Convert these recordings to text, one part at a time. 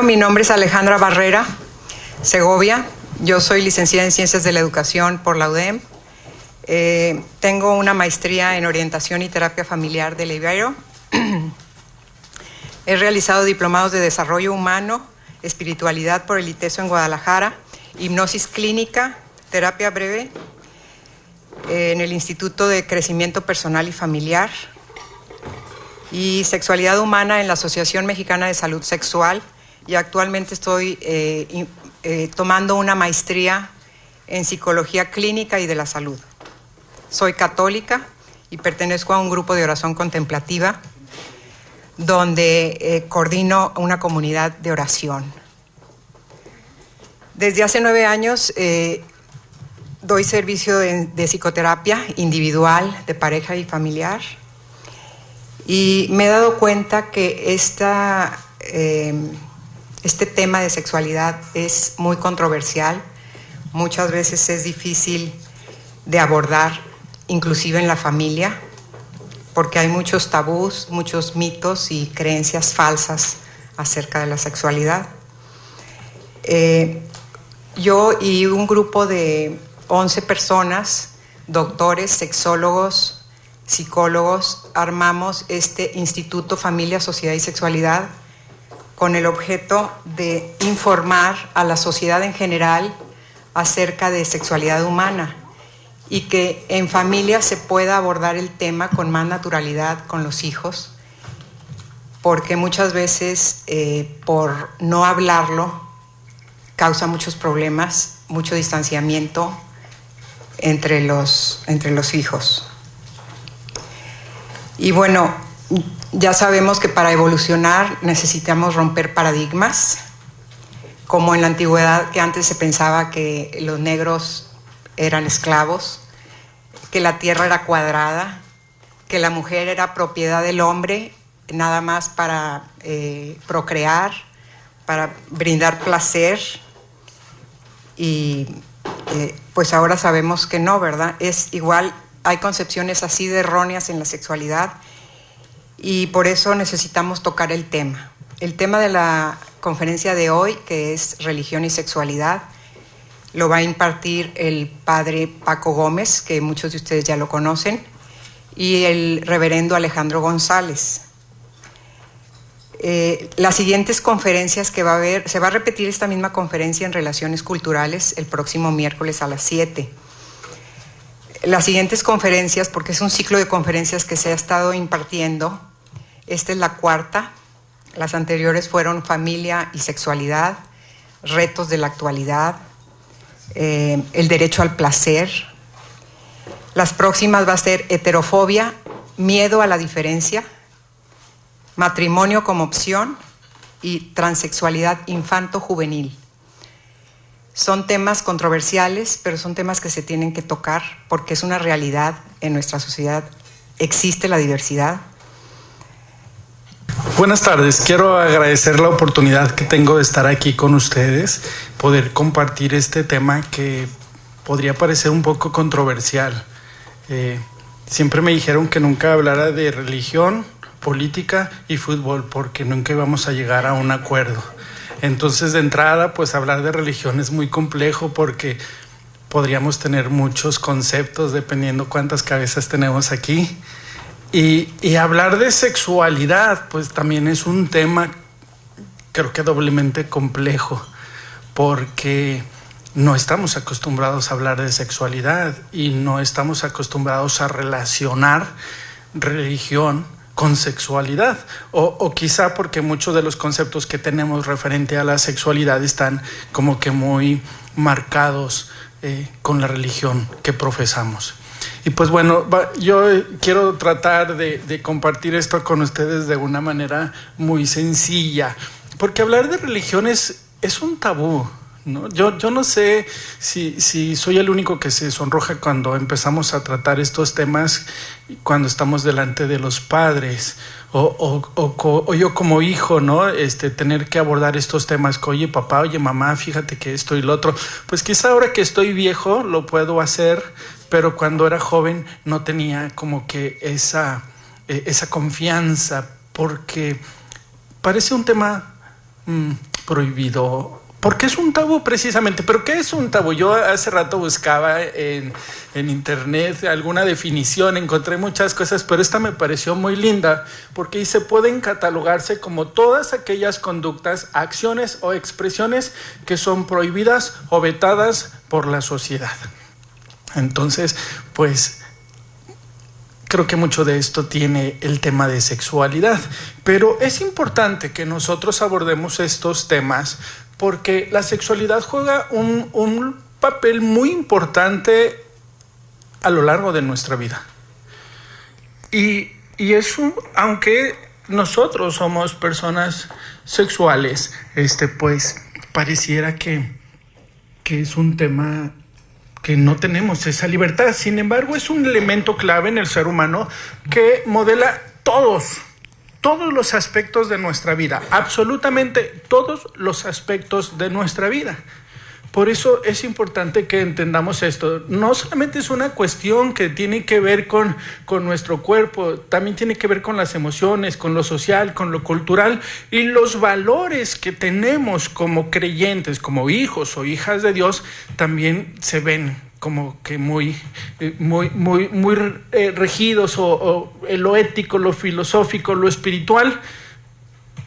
Mi nombre es Alejandra Barrera Segovia. Yo soy licenciada en Ciencias de la Educación por la UDEM. Tengo una maestría en Orientación y Terapia Familiar de la Ibero. He realizado diplomados de Desarrollo Humano, Espiritualidad por el ITESO en Guadalajara, Hipnosis Clínica, Terapia Breve en el Instituto de Crecimiento Personal y Familiar y Sexualidad Humana en la Asociación Mexicana de Salud Sexual. Y actualmente estoy tomando una maestría en Psicología Clínica y de la Salud. Soy católica y pertenezco a un grupo de oración contemplativa donde coordino una comunidad de oración. Desde hace 9 años doy servicio de psicoterapia individual, de pareja y familiar, y me he dado cuenta que este tema de sexualidad es muy controversial, muchas veces es difícil de abordar, inclusive en la familia, porque hay muchos tabús, muchos mitos y creencias falsas acerca de la sexualidad. Yo y un grupo de 11 personas, doctores, sexólogos, psicólogos, armamos este Instituto Familia, Sociedad y Sexualidad con el objeto de informar a la sociedad en general acerca de sexualidad humana y que en familia se pueda abordar el tema con más naturalidad con los hijos, porque muchas veces por no hablarlo causa muchos problemas, mucho distanciamiento entre los hijos. Y bueno, ya sabemos que para evolucionar necesitamos romper paradigmas, como en la antigüedad, que antes se pensaba que los negros eran esclavos, que la tierra era cuadrada, que la mujer era propiedad del hombre nada más para procrear, para brindar placer, y pues ahora sabemos que no, ¿verdad? Es igual, hay concepciones así de erróneas en la sexualidad, y por eso necesitamos tocar el tema. El tema de la conferencia de hoy, que es religión y sexualidad, lo va a impartir el padre Paco Gómez, que muchos de ustedes ya lo conocen, y el reverendo Alejandro González. Las siguientes conferencias que va a haber, se va a repetir esta misma conferencia en Relaciones Culturales el próximo miércoles a las 7. Las siguientes conferencias, porque es un ciclo de conferencias que se ha estado impartiendo, esta es la 4ª, las anteriores fueron familia y sexualidad, retos de la actualidad, el derecho al placer. Las próximas va a ser heterofobia, miedo a la diferencia, matrimonio como opción y transexualidad infanto-juvenil. Son temas controversiales, pero son temas que se tienen que tocar porque es una realidad en nuestra sociedad. Existe la diversidad. Buenas tardes, quiero agradecer la oportunidad que tengo de estar aquí con ustedes, poder compartir este tema que podría parecer un poco controversial. Siempre me dijeron que nunca hablara de religión, política y fútbol porque nunca íbamos a llegar a un acuerdo. Entonces, de entrada, pues hablar de religión es muy complejo porque podríamos tener muchos conceptos dependiendo cuántas cabezas tenemos aquí. Y hablar de sexualidad, pues también es un tema, creo que doblemente complejo, porque no estamos acostumbrados a hablar de sexualidad y no estamos acostumbrados a relacionar religión con sexualidad, o quizá porque muchos de los conceptos que tenemos referente a la sexualidad están como que muy marcados con la religión que profesamos. Y pues bueno, yo quiero tratar de compartir esto con ustedes de una manera muy sencilla, porque hablar de religión es un tabú, ¿no? Yo no sé si soy el único que se sonroja cuando empezamos a tratar estos temas cuando estamos delante de los padres o yo como hijo, ¿no? Tener que abordar estos temas, que oye papá, oye mamá, fíjate que esto y lo otro. Pues quizá ahora que estoy viejo lo puedo hacer, pero cuando era joven no tenía como que esa confianza, porque parece un tema prohibido? ¿Por qué es un tabú precisamente? ¿Pero qué es un tabú? Yo hace rato buscaba en internet alguna definición, encontré muchas cosas, pero esta me pareció muy linda porque dice, pueden catalogarse como todas aquellas conductas, acciones o expresiones que son prohibidas o vetadas por la sociedad. Entonces, pues creo que mucho de esto tiene el tema de sexualidad, pero es importante que nosotros abordemos estos temas porque la sexualidad juega un papel muy importante a lo largo de nuestra vida. Y eso, aunque nosotros somos personas sexuales, pues pareciera que es un tema que no tenemos esa libertad. Sin embargo, es un elemento clave en el ser humano que modela todos los aspectos de nuestra vida, absolutamente todos los aspectos de nuestra vida. Por eso es importante que entendamos esto. No solamente es una cuestión que tiene que ver con nuestro cuerpo, también tiene que ver con las emociones, con lo social, con lo cultural y los valores que tenemos como creyentes, como hijos o hijas de Dios, también se ven como que muy regidos o lo ético, lo filosófico, lo espiritual.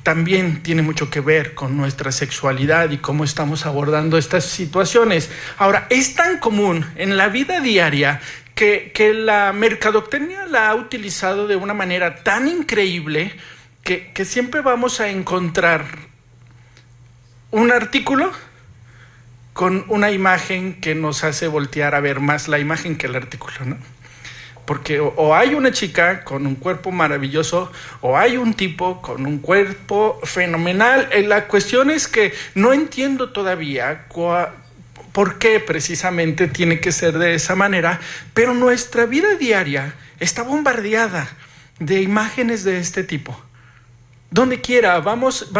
También tiene mucho que ver con nuestra sexualidad y cómo estamos abordando estas situaciones. Ahora, es tan común en la vida diaria que la mercadotecnia la ha utilizado de una manera tan increíble que siempre vamos a encontrar un artículo con una imagen que nos hace voltear a ver más la imagen que el artículo, ¿no? Porque o hay una chica con un cuerpo maravilloso o hay un tipo con un cuerpo fenomenal. La cuestión es que no entiendo todavía por qué precisamente tiene que ser de esa manera, pero nuestra vida diaria está bombardeada de imágenes de este tipo. Donde quiera, vamos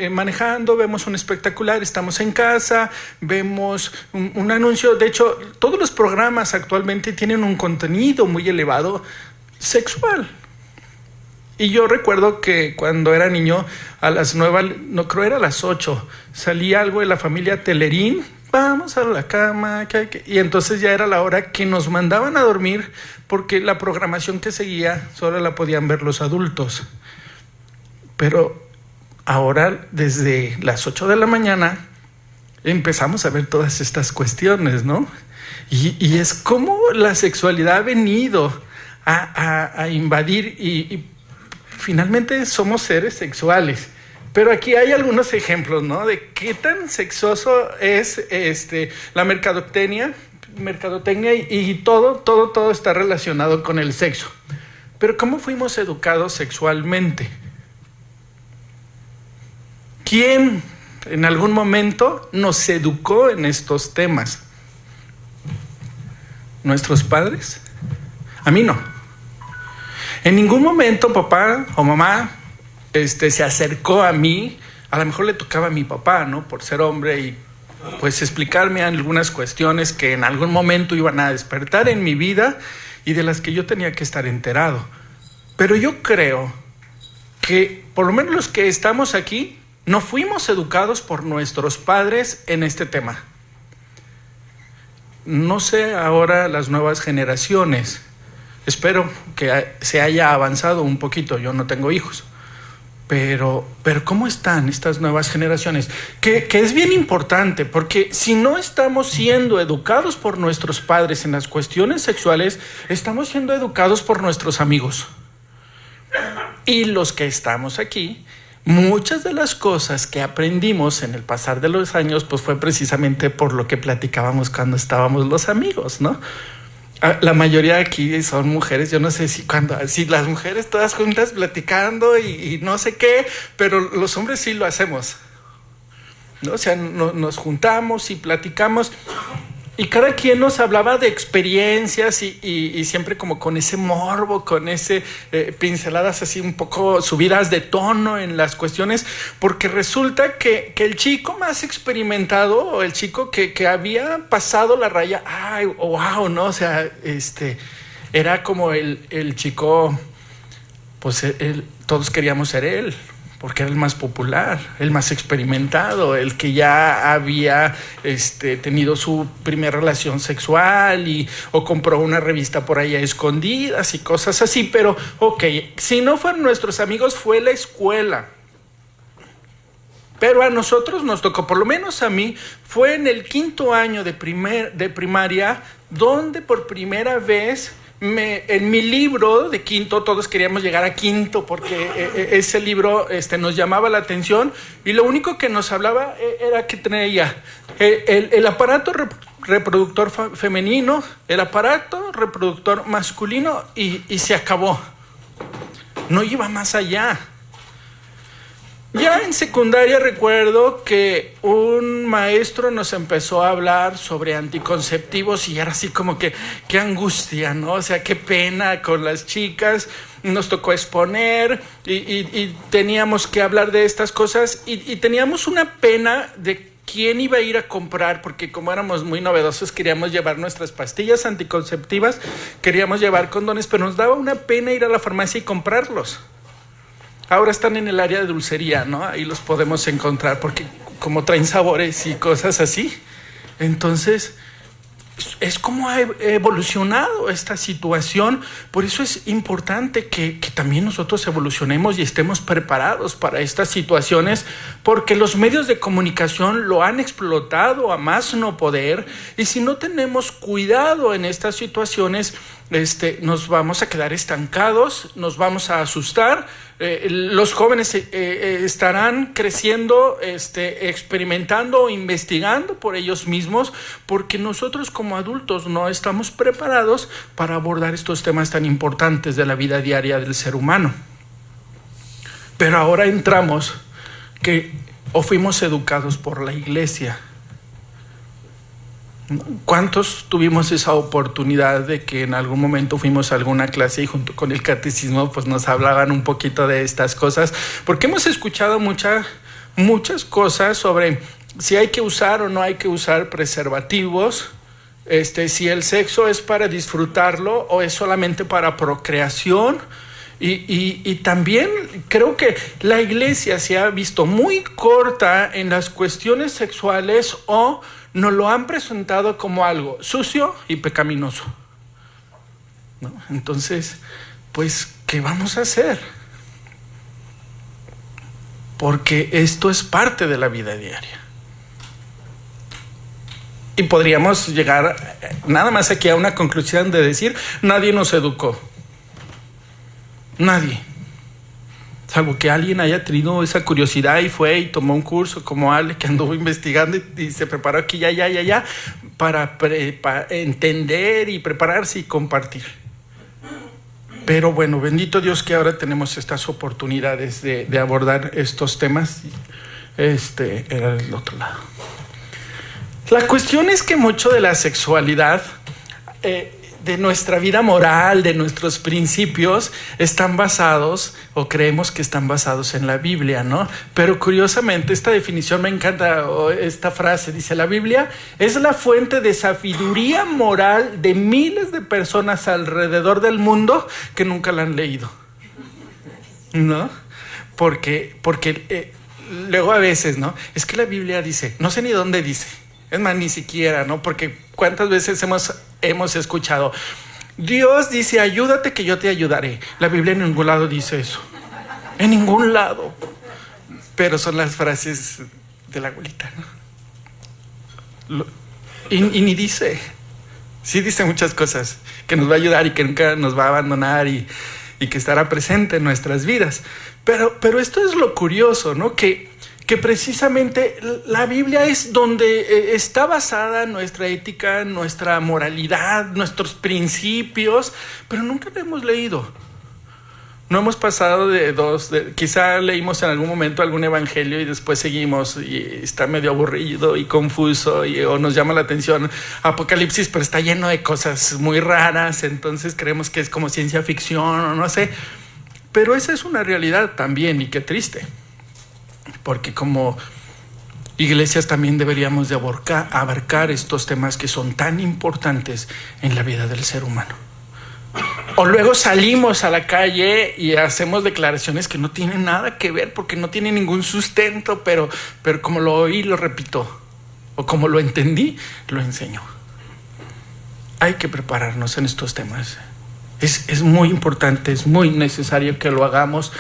manejando, vemos un espectacular, estamos en casa, vemos un anuncio. De hecho, todos los programas actualmente tienen un contenido muy elevado sexual. Y yo recuerdo que cuando era niño, a las 9, no creo era a las 8, salía algo de la familia Telerín, vamos a la cama, y entonces ya era la hora que nos mandaban a dormir porque la programación que seguía solo la podían ver los adultos. Pero ahora, desde las 8 de la mañana, empezamos a ver todas estas cuestiones, ¿no? Y es como la sexualidad ha venido a invadir y finalmente somos seres sexuales. Pero aquí hay algunos ejemplos, ¿no? De qué tan sexoso es la mercadotecnia y todo está relacionado con el sexo. Pero ¿cómo fuimos educados sexualmente? ¿Quién en algún momento nos educó en estos temas? ¿Nuestros padres? A mí no. En ningún momento papá o mamá se acercó a mí. A lo mejor le tocaba a mi papá, ¿no? Por ser hombre y pues explicarme algunas cuestiones que en algún momento iban a despertar en mi vida y de las que yo tenía que estar enterado. Pero yo creo que por lo menos los que estamos aquí no fuimos educados por nuestros padres en este tema. No sé ahora las nuevas generaciones. Espero que se haya avanzado un poquito. Yo no tengo hijos. Pero ¿cómo están estas nuevas generaciones? Que es bien importante, porque si no estamos siendo educados por nuestros padres en las cuestiones sexuales, estamos siendo educados por nuestros amigos. Y los que estamos aquí, muchas de las cosas que aprendimos en el pasar de los años, pues fue precisamente por lo que platicábamos cuando estábamos los amigos, ¿no? La mayoría aquí son mujeres. Yo no sé si las mujeres todas juntas platicando y no sé qué, pero los hombres sí lo hacemos, ¿no? O sea, nos juntamos y platicamos y cada quien nos hablaba de experiencias y siempre como con ese morbo, con ese pinceladas así un poco subidas de tono en las cuestiones, porque resulta que el chico más experimentado o el chico que había pasado la raya, ¡ay, wow! ¿No? O sea, era como el chico, pues todos queríamos ser él, porque era el más popular, el más experimentado, el que ya había tenido su primera relación sexual o compró una revista por ahí a escondidas y cosas así. Pero, ok, si no fueron nuestros amigos, fue la escuela. Pero a nosotros nos tocó, por lo menos a mí, fue en el 5º año de primaria, donde por primera vez en mi libro de quinto, todos queríamos llegar a quinto porque ese libro nos llamaba la atención, y lo único que nos hablaba era que traía el aparato reproductor femenino, el aparato reproductor masculino, y se acabó. No iba más allá. Ya en secundaria recuerdo que un maestro nos empezó a hablar sobre anticonceptivos y era así como que qué angustia, ¿no? O sea, qué pena con las chicas. Nos tocó exponer y teníamos que hablar de estas cosas y teníamos una pena de quién iba a ir a comprar, porque como éramos muy novedosos queríamos llevar nuestras pastillas anticonceptivas, queríamos llevar condones, pero nos daba una pena ir a la farmacia y comprarlos. Ahora están en el área de dulcería, ¿no? Ahí los podemos encontrar porque como traen sabores y cosas así. Entonces, es como ha evolucionado esta situación. Por eso es importante que también nosotros evolucionemos y estemos preparados para estas situaciones, porque los medios de comunicación lo han explotado a más no poder, y si no tenemos cuidado en estas situaciones, nos vamos a quedar estancados, nos vamos a asustar. Los jóvenes estarán creciendo, experimentando o investigando por ellos mismos, porque nosotros como adultos no estamos preparados para abordar estos temas tan importantes de la vida diaria del ser humano. Pero ahora entramos o fuimos educados por la iglesia. ¿Cuántos tuvimos esa oportunidad de que en algún momento fuimos a alguna clase y junto con el catecismo pues nos hablaban un poquito de estas cosas? Porque hemos escuchado muchas cosas sobre si hay que usar o no hay que usar preservativos, si el sexo es para disfrutarlo o es solamente para procreación. Y también creo que la iglesia se ha visto muy corta en las cuestiones sexuales, o nos lo han presentado como algo sucio y pecaminoso, ¿no? Entonces, pues, ¿qué vamos a hacer? Porque esto es parte de la vida diaria. Y podríamos llegar nada más aquí a una conclusión de decir, nadie nos educó. Nadie. Salvo que alguien haya tenido esa curiosidad y fue y tomó un curso como Ale, que anduvo investigando y se preparó aquí ya para entender y prepararse y compartir. Pero bueno, bendito Dios que ahora tenemos estas oportunidades de abordar estos temas. Era el otro lado. La cuestión es que mucho de la sexualidad, de nuestra vida moral, de nuestros principios, están basados, o creemos que están basados en la Biblia, ¿no? Pero curiosamente esta definición me encanta, o esta frase dice: la Biblia es la fuente de sabiduría moral de miles de personas alrededor del mundo que nunca la han leído, ¿no? Porque luego a veces, ¿no? Es que la Biblia dice, no sé ni dónde dice. Es más, ni siquiera, ¿no? Porque cuántas veces hemos escuchado, Dios dice, ayúdate que yo te ayudaré. La Biblia en ningún lado dice eso. En ningún lado. Pero son las frases de la abuelita, ¿no? Y ni dice. Sí dice muchas cosas. Que nos va a ayudar y que nunca nos va a abandonar y que estará presente en nuestras vidas. Pero esto es lo curioso, ¿no? Que precisamente la Biblia es donde está basada nuestra ética, nuestra moralidad, nuestros principios, pero nunca la hemos leído. No hemos pasado quizá leímos en algún momento algún evangelio y después seguimos y está medio aburrido y confuso o nos llama la atención Apocalipsis, pero está lleno de cosas muy raras, entonces creemos que es como ciencia ficción o no sé. Pero esa es una realidad también, y qué triste. Porque como iglesias también deberíamos de abarcar estos temas que son tan importantes en la vida del ser humano. O luego salimos a la calle y hacemos declaraciones que no tienen nada que ver porque no tienen ningún sustento, pero como lo oí, lo repito. O como lo entendí, lo enseño. Hay que prepararnos en estos temas. Es muy importante, es muy necesario que lo hagamos.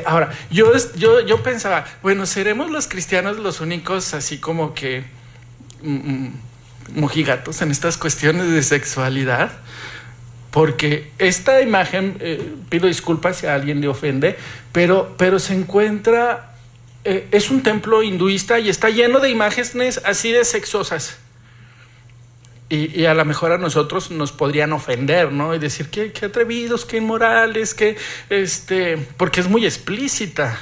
Ahora, yo pensaba, bueno, ¿seremos los cristianos los únicos así como que mojigatos en estas cuestiones de sexualidad? Porque esta imagen, pido disculpas si a alguien le ofende, pero se encuentra, es un templo hinduista y está lleno de imágenes así de sexosas. Y a lo mejor a nosotros nos podrían ofender, ¿no? Y decir, qué atrevidos, qué inmorales, porque es muy explícita.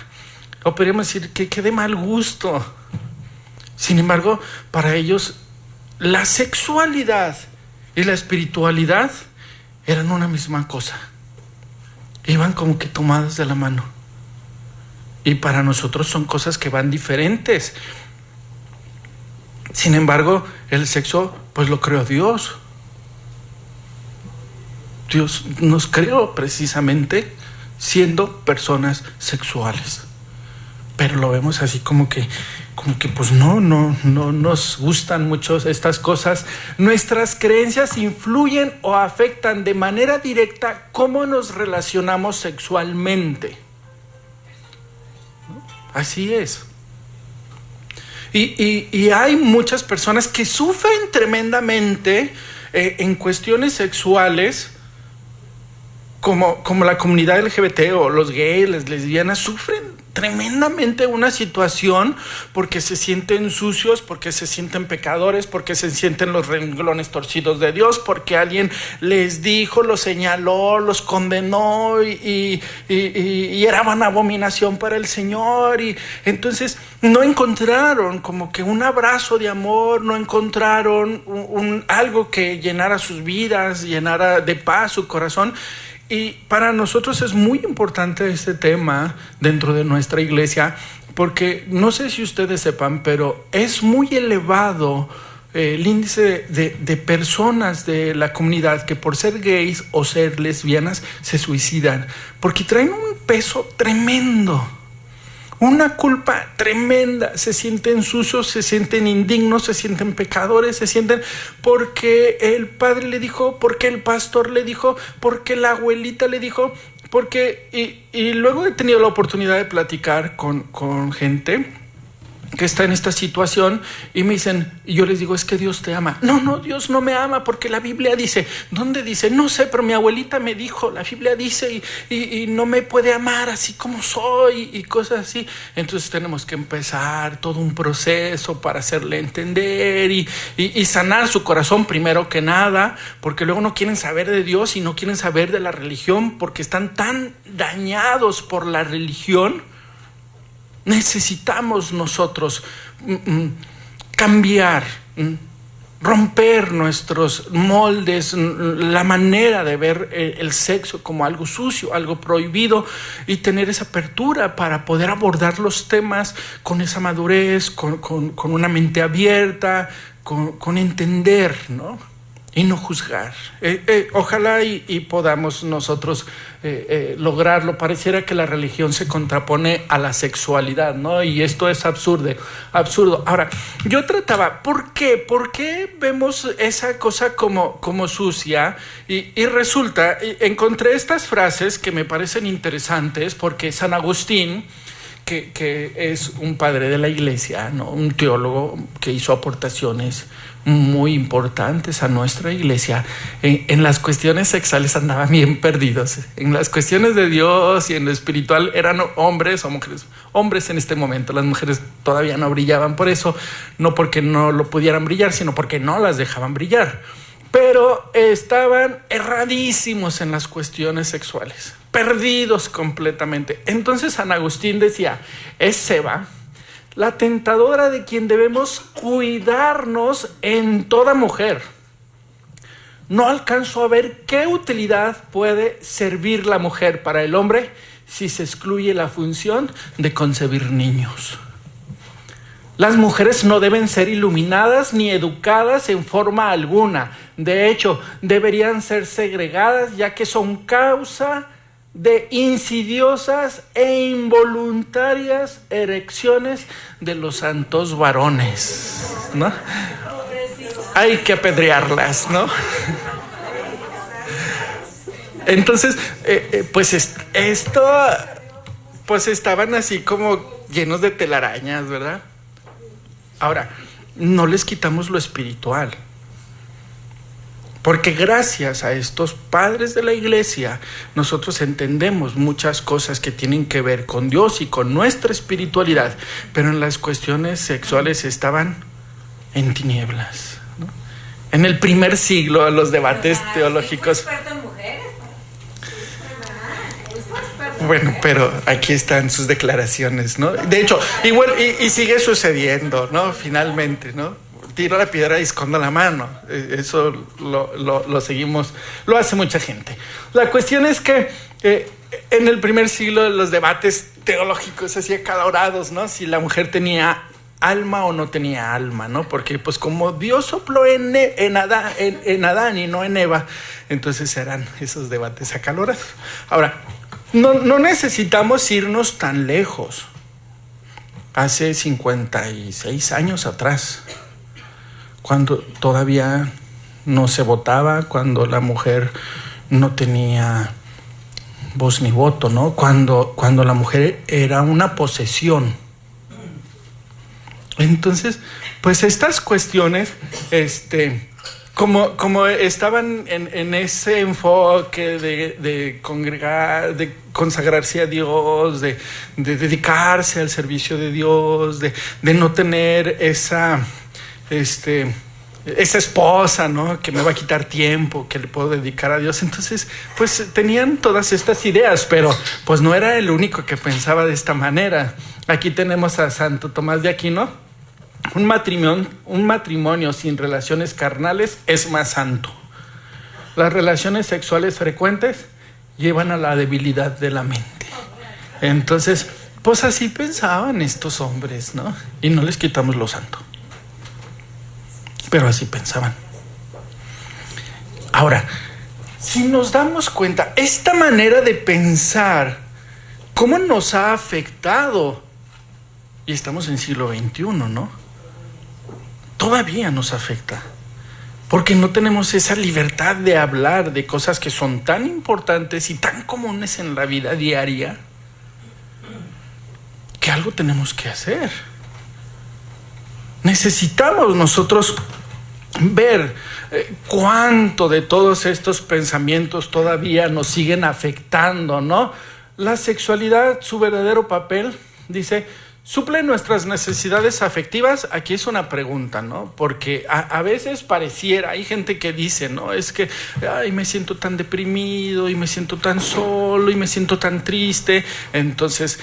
O podríamos decir, que de mal gusto. Sin embargo, para ellos, la sexualidad y la espiritualidad eran una misma cosa. Iban como que tomadas de la mano. Y para nosotros son cosas que van diferentes. Sin embargo, el sexo, pues lo creó Dios. Dios nos creó precisamente siendo personas sexuales. Pero lo vemos así como que pues no nos gustan mucho estas cosas. Nuestras creencias influyen o afectan de manera directa cómo nos relacionamos sexualmente. Así es. Y hay muchas personas que sufren tremendamente en cuestiones sexuales, como la comunidad LGBT o los gays, las lesbianas, sufren tremendamente una situación porque se sienten sucios, porque se sienten pecadores, porque se sienten los renglones torcidos de Dios, porque alguien les dijo, los señaló, los condenó y era una abominación para el Señor. Y entonces no encontraron como que un abrazo de amor, no encontraron algo que llenara sus vidas, llenara de paz su corazón. Y para nosotros es muy importante este tema dentro de nuestra iglesia, porque no sé si ustedes sepan, pero es muy elevado el índice de personas de la comunidad que por ser gays o ser lesbianas se suicidan, porque traen un peso tremendo. Una culpa tremenda, se sienten sucios, se sienten indignos, se sienten pecadores, se sienten porque el padre le dijo, porque el pastor le dijo, porque la abuelita le dijo, y luego he tenido la oportunidad de platicar con gente que está en esta situación y me dicen, y yo les digo, es que Dios te ama. No, Dios no me ama porque la Biblia dice. ¿Dónde dice? No sé, pero mi abuelita me dijo, la Biblia dice y no me puede amar así como soy y cosas así. Entonces tenemos que empezar todo un proceso para hacerle entender y sanar su corazón primero que nada, porque luego no quieren saber de Dios y no quieren saber de la religión porque están tan dañados por la religión. Necesitamos nosotros cambiar, romper nuestros moldes, la manera de ver el sexo como algo sucio, algo prohibido, y tener esa apertura para poder abordar los temas con esa madurez, con una mente abierta, con entender, ¿no? Y no juzgar. Ojalá y podamos nosotros lograrlo. Pareciera que la religión se contrapone a la sexualidad, ¿no? Y esto es absurdo. Ahora, yo trataba, ¿por qué? ¿Por qué vemos esa cosa como sucia? Y resulta, encontré estas frases que me parecen interesantes porque San Agustín, que es un padre de la iglesia, ¿no? Un teólogo que hizo aportaciones muy importantes a nuestra iglesia. En las cuestiones sexuales andaban bien perdidos. En las cuestiones de Dios y en lo espiritual eran hombres o mujeres. Hombres en este momento, las mujeres todavía no brillaban por eso, no porque no lo pudieran brillar, sino porque no las dejaban brillar. Pero estaban erradísimos en las cuestiones sexuales, perdidos completamente. Entonces San Agustín decía, es Seba, la tentadora de quien debemos cuidarnos en toda mujer. No alcanzo a ver qué utilidad puede servir la mujer para el hombre si se excluye la función de concebir niños. Las mujeres no deben ser iluminadas ni educadas en forma alguna. De hecho, deberían ser segregadas, ya que son causa de insidiosas e involuntarias erecciones de los santos varones, ¿no? Hay que apedrearlas, ¿no? Entonces, pues esto, pues estaban así como llenos de telarañas, ¿verdad? Ahora, no les quitamos lo espiritual, porque gracias a estos padres de la iglesia, nosotros entendemos muchas cosas que tienen que ver con Dios y con nuestra espiritualidad, pero en las cuestiones sexuales estaban en tinieblas, ¿no? En el primer siglo, los debates teológicos... Bueno, pero aquí están sus declaraciones, ¿no? De hecho, igual, y sigue sucediendo, ¿no? Finalmente, ¿no? Tiro la piedra y escondo la mano. Eso lo seguimos, lo hace mucha gente. La cuestión es que en el primer siglo los debates teológicos así acalorados, ¿no? Si la mujer tenía alma o no tenía alma, ¿no? Porque pues como Dios sopló en Adán y no en Eva, entonces eran esos debates acalorados. Ahora, no necesitamos irnos tan lejos. Hace 56 años atrás, cuando todavía no se votaba, cuando la mujer no tenía voz ni voto, ¿no? Cuando la mujer era una posesión. Entonces, pues estas cuestiones, como estaban en ese enfoque de congregar, de consagrarse a Dios, de dedicarse al servicio de Dios, de no tener esa esposa, ¿no? Que me va a quitar tiempo, que le puedo dedicar a Dios. Entonces, pues tenían todas estas ideas, pero pues no era el único que pensaba de esta manera. Aquí tenemos a Santo Tomás de Aquino. Un matrimonio sin relaciones carnales es más santo. Las relaciones sexuales frecuentes llevan a la debilidad de la mente. Entonces, pues así pensaban estos hombres, ¿no? Y no les quitamos lo santo, pero así pensaban. Ahora, si nos damos cuenta, esta manera de pensar, ¿cómo nos ha afectado? Y estamos en siglo XXI, ¿no? Todavía nos afecta, porque no tenemos esa libertad de hablar de cosas que son tan importantes y tan comunes en la vida diaria, que algo tenemos que hacer. Necesitamos nosotros ver cuánto de todos estos pensamientos todavía nos siguen afectando, ¿no? La sexualidad, su verdadero papel, dice, ¿suple nuestras necesidades afectivas? Aquí es una pregunta, ¿no? Porque a veces pareciera, hay gente que dice, ¿no? Es que, ay, me siento tan deprimido y me siento tan solo y me siento tan triste. Entonces,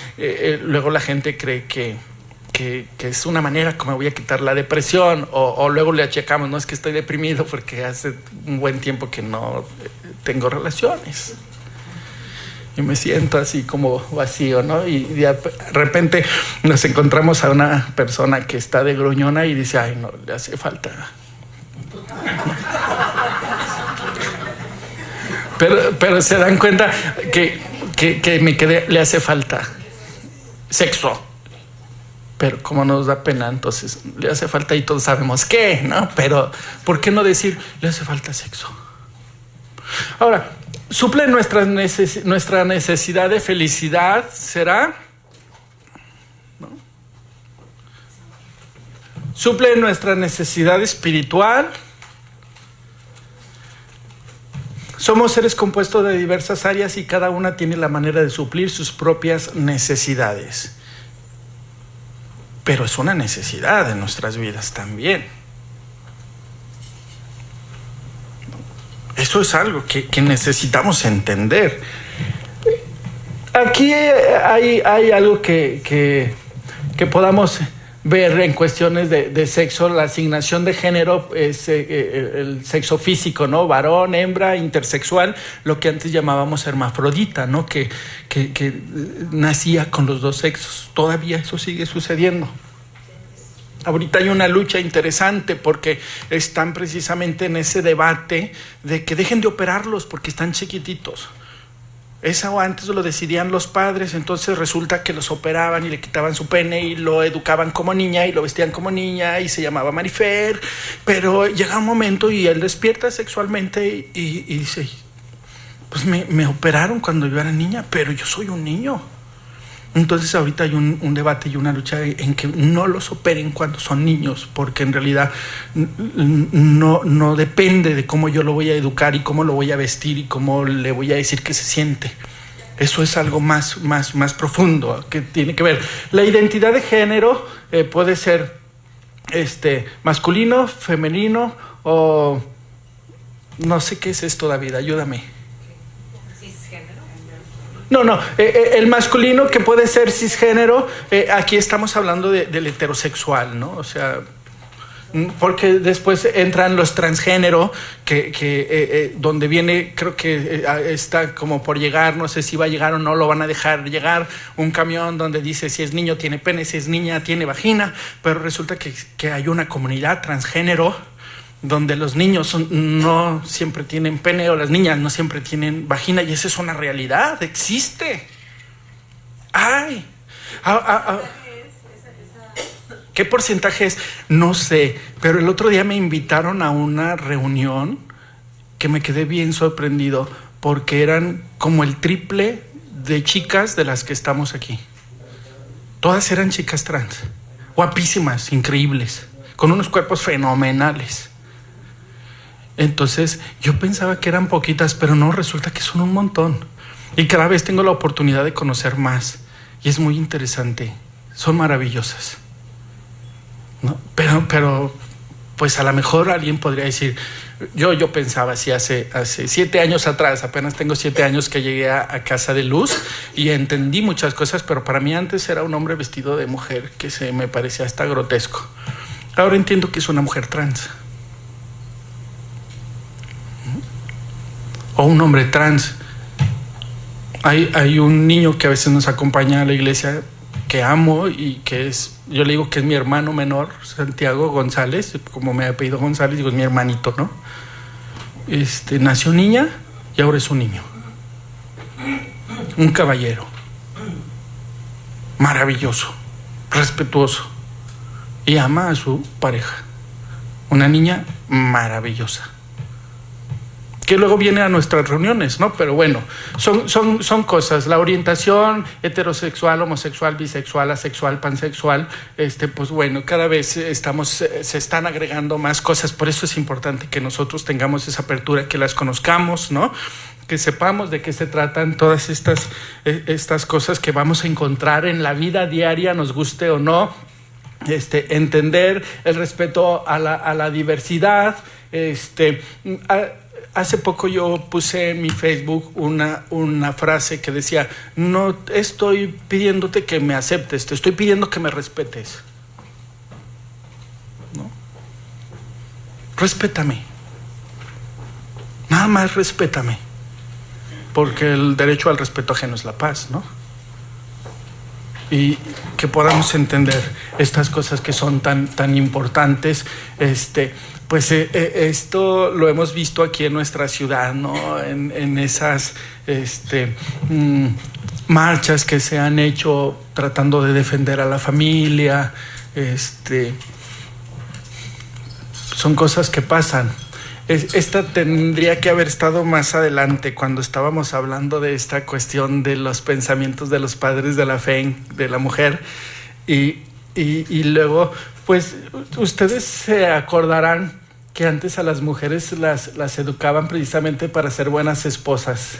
luego la gente cree que es una manera como me voy a quitar la depresión, o luego le achacamos, no es que estoy deprimido porque hace un buen tiempo que no tengo relaciones y me siento así como vacío, ¿no? Y de repente nos encontramos a una persona que está de gruñona y dice, ay, no, le hace falta. Pero se dan cuenta que le hace falta sexo. Pero como nos da pena, entonces le hace falta y todos sabemos qué, ¿no? Pero ¿por qué no decir le hace falta sexo? Ahora, ¿suple nuestra necesidad de felicidad? ¿Será? ¿No? ¿Suple nuestra necesidad espiritual? Somos seres compuestos de diversas áreas y cada una tiene la manera de suplir sus propias necesidades. Pero es una necesidad en nuestras vidas también. Eso es algo que necesitamos entender. Aquí hay algo que podamos ver en cuestiones de sexo. La asignación de género es el sexo físico, ¿no? Varón, hembra, intersexual, lo que antes llamábamos hermafrodita, ¿no? Que nacía con los dos sexos. Todavía eso sigue sucediendo. ahorita hay una lucha interesante porque están precisamente en ese debate de que dejen de operarlos porque están chiquititos. Eso antes lo decidían los padres, entonces resulta que los operaban y le quitaban su pene y lo educaban como niña y lo vestían como niña y se llamaba Marifer, pero llega un momento y él despierta sexualmente y dice, pues me operaron cuando yo era niña, pero yo soy un niño. Entonces ahorita hay un debate y una lucha en que no los operen cuando son niños, porque en realidad no depende de cómo yo lo voy a educar y cómo lo voy a vestir y cómo le voy a decir que se siente. Eso es algo más profundo que tiene que ver. La identidad de género puede ser masculino, femenino o no sé qué es esto, David, ayúdame. No, el masculino que puede ser cisgénero, aquí estamos hablando del heterosexual, ¿no? O sea, porque después entran los transgénero, que donde viene, creo que está como por llegar, no sé si va a llegar o no, lo van a dejar llegar, un camión donde dice si es niño tiene pene, si es niña tiene vagina, pero resulta que hay una comunidad transgénero donde los niños no siempre tienen pene o las niñas no siempre tienen vagina, y esa es una realidad, existe. ¡Ay! ¿Qué porcentaje es? No sé, pero el otro día me invitaron a una reunión que me quedé bien sorprendido porque eran como el triple de chicas de las que estamos aquí. Todas eran chicas trans, guapísimas, increíbles, con unos cuerpos fenomenales. Entonces yo pensaba que eran poquitas, pero no, resulta que son un montón. Y cada vez tengo la oportunidad de conocer más. Y es muy interesante. Son maravillosas, ¿no? Pero pues a lo mejor alguien podría decir, yo pensaba así hace 7 años atrás, apenas tengo 7 años que llegué a Casa de Luz y entendí muchas cosas, pero para mí antes era un hombre vestido de mujer que se me parecía hasta grotesco. Ahora entiendo que es una mujer trans. O un hombre trans. Hay un niño que a veces nos acompaña a la iglesia que amo y que es, yo le digo que es mi hermano menor, Santiago González, como me ha apellido González, digo es mi hermanito, ¿no? Nació niña y ahora es un niño. Un caballero. Maravilloso, respetuoso y ama a su pareja. Una niña maravillosa. Que luego viene a nuestras reuniones, ¿no? Pero bueno, son cosas. La orientación heterosexual, homosexual, bisexual, asexual, pansexual, pues bueno, cada vez se están agregando más cosas. Por eso es importante que nosotros tengamos esa apertura, que las conozcamos, ¿no? Que sepamos de qué se tratan todas estas cosas que vamos a encontrar en la vida diaria, nos guste o no. Entender el respeto a la diversidad, hace poco yo puse en mi Facebook una frase que decía, no estoy pidiéndote que me aceptes, te estoy pidiendo que me respetes, ¿no? Respétame, nada más respétame, porque el derecho al respeto ajeno es la paz, ¿no? Y que podamos entender estas cosas que son tan importantes. Pues esto lo hemos visto aquí en nuestra ciudad, ¿no? En esas marchas que se han hecho tratando de defender a la familia. Son cosas que pasan. Esta tendría que haber estado más adelante cuando estábamos hablando de esta cuestión de los pensamientos de los padres de la fe de la mujer y luego pues ustedes se acordarán que antes a las mujeres las educaban precisamente para ser buenas esposas.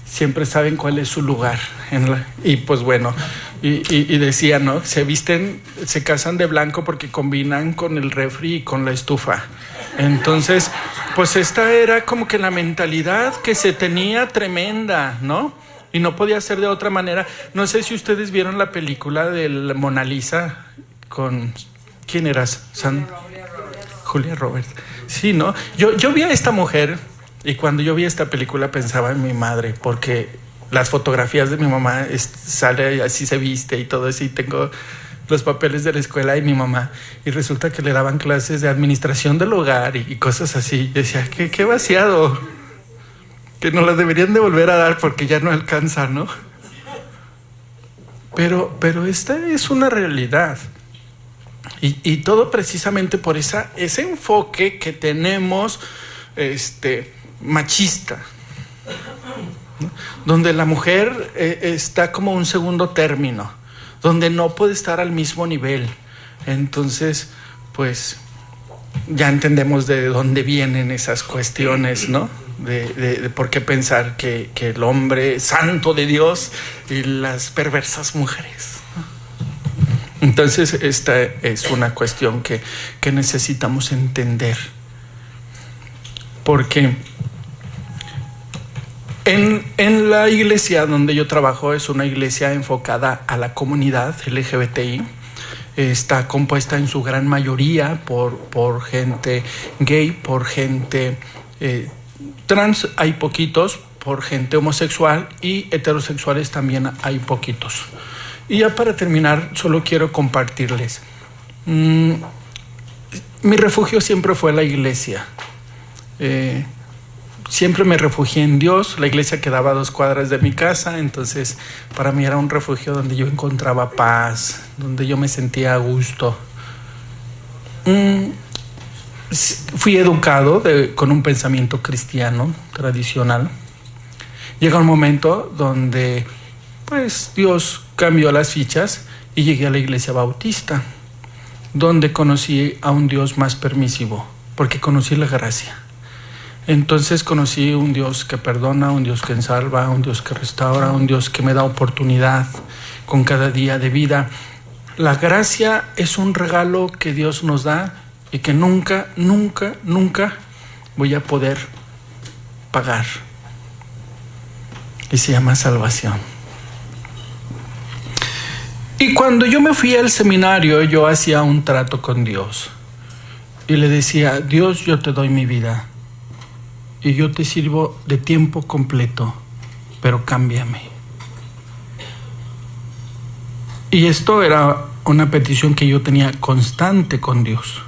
Siempre saben cuál es su lugar y pues bueno, y decían, ¿no? Se casan de blanco porque combinan con el refri y con la estufa. Entonces, pues esta era como que la mentalidad que se tenía tremenda, ¿no? Y no podía ser de otra manera. No sé si ustedes vieron la película de Mona Lisa con... ¿Quién eras? Julia Roberts. Sí, ¿no? Yo vi a esta mujer y cuando yo vi esta película pensaba en mi madre, porque las fotografías de mi mamá sale así, se viste y todo eso, y tengo los papeles de la escuela y mi mamá, y resulta que le daban clases de administración del hogar y cosas así. Yo decía, qué vaciado, que nos las deberían de volver a dar porque ya no alcanza, ¿no? Pero esta es una realidad. Y todo precisamente por ese enfoque que tenemos machista, ¿no? Donde la mujer está como un segundo término, donde no puede estar al mismo nivel. Entonces, pues ya entendemos de dónde vienen esas cuestiones, ¿no? De por qué pensar que el hombre es santo de Dios y las perversas mujeres. Entonces, esta es una cuestión que necesitamos entender. Porque en la iglesia donde yo trabajo es una iglesia enfocada a la comunidad LGBTI. Está compuesta en su gran mayoría por gente gay, por gente trans, hay poquitos, por gente homosexual, y heterosexuales también hay poquitos. Y ya para terminar, solo quiero compartirles. Mi refugio siempre fue la iglesia. Siempre me refugié en Dios. La iglesia quedaba a 2 cuadras de mi casa, entonces para mí era un refugio donde yo encontraba paz, donde yo me sentía a gusto. Fui educado con un pensamiento cristiano tradicional. Llega un momento donde pues Dios cambió las fichas y llegué a la iglesia bautista, donde conocí a un Dios más permisivo, porque conocí la gracia. Entonces conocí un Dios que perdona, un Dios que salva, un Dios que restaura, un Dios que me da oportunidad con cada día de vida. La gracia es un regalo que Dios nos da y que nunca, nunca, nunca voy a poder pagar. Y se llama salvación. Y cuando yo me fui al seminario, yo hacía un trato con Dios. Y le decía, Dios, yo te doy mi vida. Y yo te sirvo de tiempo completo, pero cámbiame. Y esto era una petición que yo tenía constante con Dios.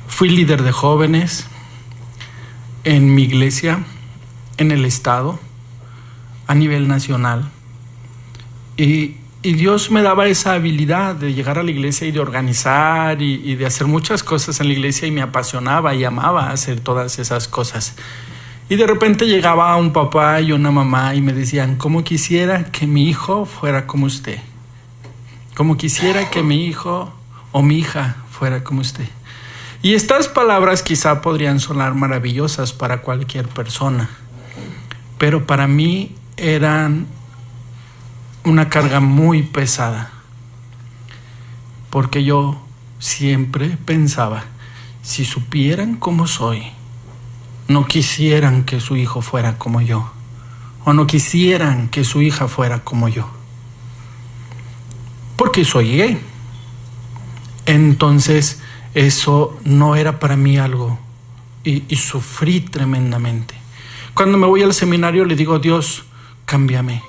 Fui líder de jóvenes en mi iglesia, en el estado, a nivel nacional. Y Dios me daba esa habilidad de llegar a la iglesia y de organizar y de hacer muchas cosas en la iglesia, y me apasionaba y amaba hacer todas esas cosas. Y de repente llegaba un papá y una mamá y me decían, ¿cómo quisiera que mi hijo fuera como usted? ¿Cómo quisiera que mi hijo o mi hija fuera como usted? Y estas palabras quizá podrían sonar maravillosas para cualquier persona, pero para mí eran una carga muy pesada, porque yo siempre pensaba, si supieran cómo soy, no quisieran que su hijo fuera como yo, o no quisieran que su hija fuera como yo, porque soy gay. Entonces eso no era para mí algo, y sufrí tremendamente. Cuando me voy al seminario le digo, Dios, cámbiame.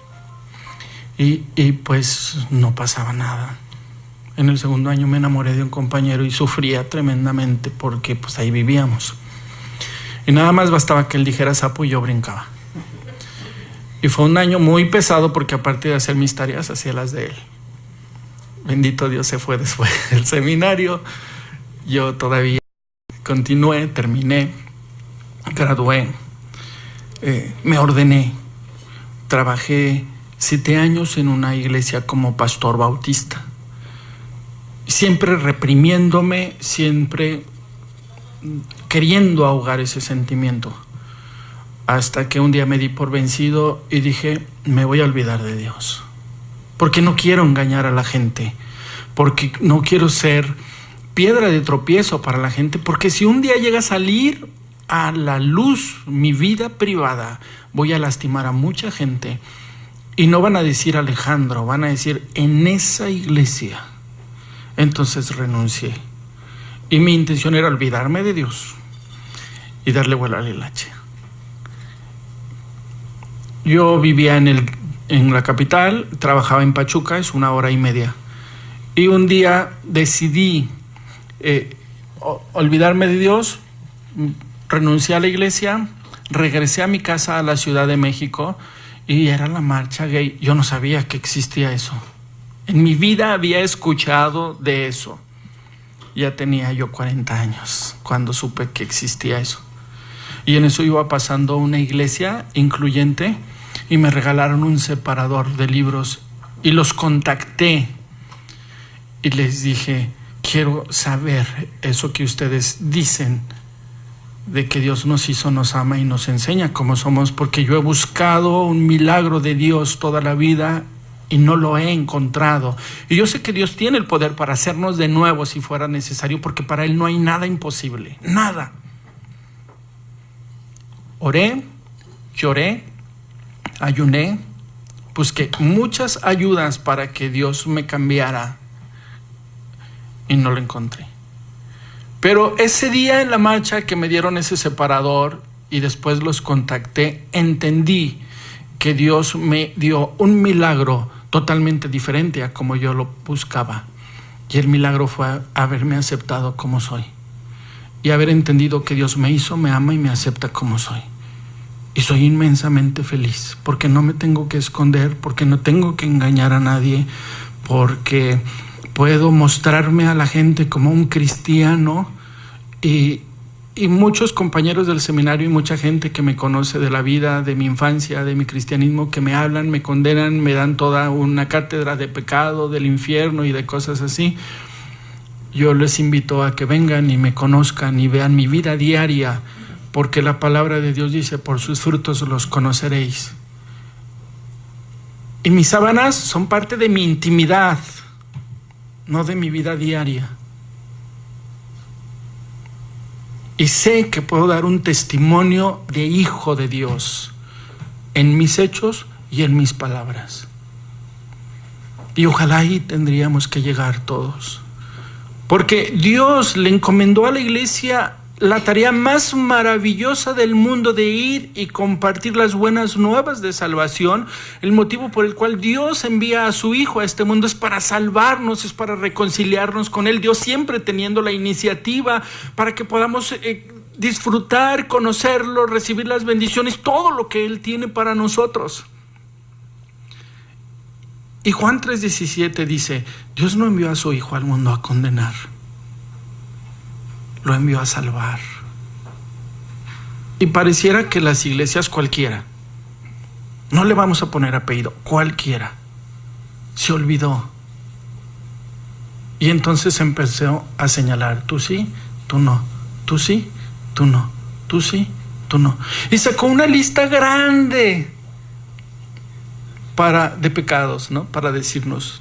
Y pues no pasaba nada. En el 2º año me enamoré de un compañero y sufría tremendamente porque pues ahí vivíamos. Y nada más bastaba que él dijera sapo y yo brincaba. Y fue un año muy pesado porque aparte de hacer mis tareas, hacía las de él. Bendito Dios, se fue después del seminario. Yo todavía continué, terminé, gradué, me ordené, trabajé 7 años en una iglesia como pastor bautista, siempre reprimiéndome, siempre queriendo ahogar ese sentimiento, hasta que un día me di por vencido y dije, me voy a olvidar de Dios, porque no quiero engañar a la gente, porque no quiero ser piedra de tropiezo para la gente, porque si un día llega a salir a la luz mi vida privada, voy a lastimar a mucha gente. Y no van a decir Alejandro, van a decir en esa iglesia. Entonces renuncié. Y mi intención era olvidarme de Dios y darle vuelo al hilache. Yo vivía en la capital, trabajaba en Pachuca, es 1 hora y media. Y un día decidí olvidarme de Dios, renuncié a la iglesia, regresé a mi casa a la Ciudad de México y era la marcha gay. Yo no sabía que existía eso. En mi vida había escuchado de eso. Ya tenía yo 40 años cuando supe que existía eso. Y en eso iba pasando una iglesia incluyente y me regalaron un separador de libros y los contacté y les dije: quiero saber eso que ustedes dicen de que Dios nos hizo, nos ama y nos enseña cómo somos, porque yo he buscado un milagro de Dios toda la vida y no lo he encontrado. Y yo sé que Dios tiene el poder para hacernos de nuevo si fuera necesario, porque para Él no hay nada imposible, nada. Oré, lloré, ayuné, busqué muchas ayudas para que Dios me cambiara y no lo encontré. Pero ese día en la marcha que me dieron ese separador y después los contacté, entendí que Dios me dio un milagro totalmente diferente a como yo lo buscaba. Y el milagro fue haberme aceptado como soy y haber entendido que Dios me hizo, me ama y me acepta como soy. Y soy inmensamente feliz porque no me tengo que esconder, porque no tengo que engañar a nadie, porque puedo mostrarme a la gente como un cristiano. Y muchos compañeros del seminario y mucha gente que me conoce de la vida, de mi infancia, de mi cristianismo, que me hablan, me condenan, me dan toda una cátedra de pecado, del infierno y de cosas así. Yo les invito a que vengan y me conozcan y vean mi vida diaria, porque la palabra de Dios dice: por sus frutos los conoceréis. Y mis sábanas son parte de mi intimidad, no de mi vida diaria. Y sé que puedo dar un testimonio de hijo de Dios en mis hechos y en mis palabras. Y ojalá ahí tendríamos que llegar todos. Porque Dios le encomendó a la iglesia la tarea más maravillosa del mundo de ir y compartir las buenas nuevas de salvación. El motivo por el cual Dios envía a su Hijo a este mundo es para salvarnos, es para reconciliarnos con Él. Dios siempre teniendo la iniciativa para que podamos disfrutar, conocerlo, recibir las bendiciones, todo lo que Él tiene para nosotros. Y Juan 3:17 dice: Dios no envió a su Hijo al mundo a condenar, lo envió a salvar. Y pareciera que las iglesias cualquiera, no le vamos a poner apellido, cualquiera, se olvidó. Y entonces empezó a señalar: tú sí, tú no, tú sí, tú no, tú sí, tú no. Y sacó una lista grande de pecados, ¿no? Para decirnos.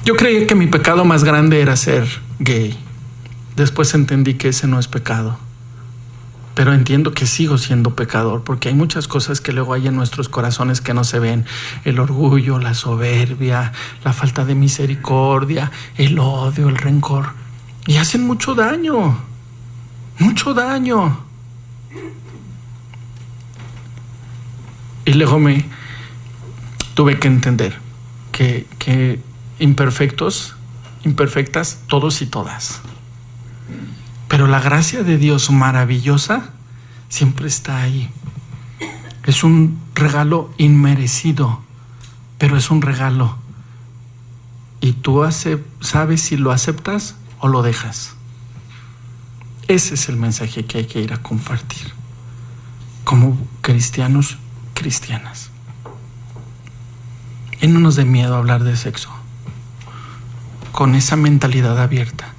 Yo creía que mi pecado más grande era ser gay. Después entendí que ese no es pecado. Pero entiendo que sigo siendo pecador, porque hay muchas cosas que luego hay en nuestros corazones que no se ven. El orgullo, la soberbia, la falta de misericordia, el odio, el rencor. Y hacen mucho daño. Mucho daño. Y luego me tuve que entender que imperfectas, todos y todas. Pero la gracia de Dios maravillosa siempre está ahí. Es un regalo inmerecido, pero es un regalo. Y tú sabes si lo aceptas o lo dejas. Ese es el mensaje que hay que ir a compartir como cristianos, cristianas. Y no nos dé miedo hablar de sexo con esa mentalidad abierta.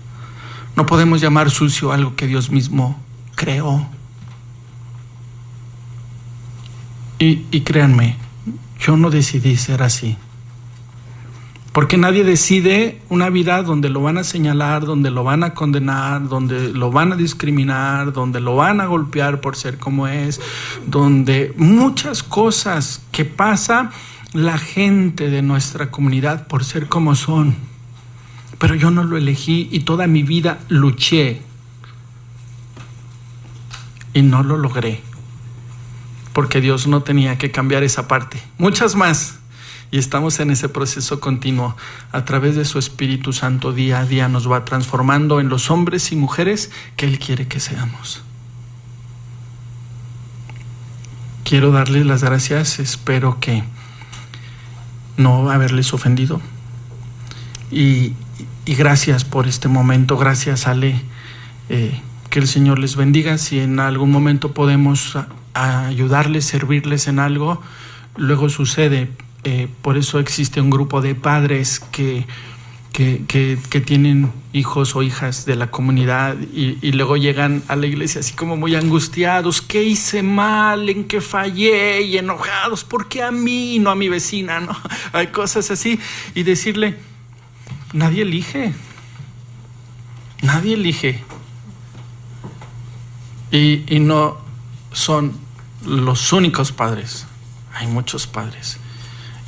No podemos llamar sucio algo que Dios mismo creó. Y créanme, yo no decidí ser así. Porque nadie decide una vida donde lo van a señalar, donde lo van a condenar, donde lo van a discriminar, donde lo van a golpear por ser como es, donde muchas cosas que pasa la gente de nuestra comunidad por ser como son. Pero yo no lo elegí y toda mi vida luché y no lo logré, porque Dios no tenía que cambiar esa parte. Muchas más y estamos en ese proceso continuo. A través de su Espíritu Santo, día a día nos va transformando en los hombres y mujeres que Él quiere que seamos. Quiero darles las gracias, espero que no haberles ofendido. Y gracias por este momento, gracias Ale, que el Señor les bendiga. Si en algún momento podemos ayudarles, servirles en algo, luego sucede. Por eso existe un grupo de padres que tienen hijos o hijas de la comunidad y luego llegan a la iglesia así como muy angustiados. ¿Qué hice mal? ¿En qué fallé? Y enojados. ¿Por qué a mí, no a mi vecina? ¿No? Hay cosas así. Y decirle, nadie elige. Nadie elige. Y no son los únicos padres. Hay muchos padres.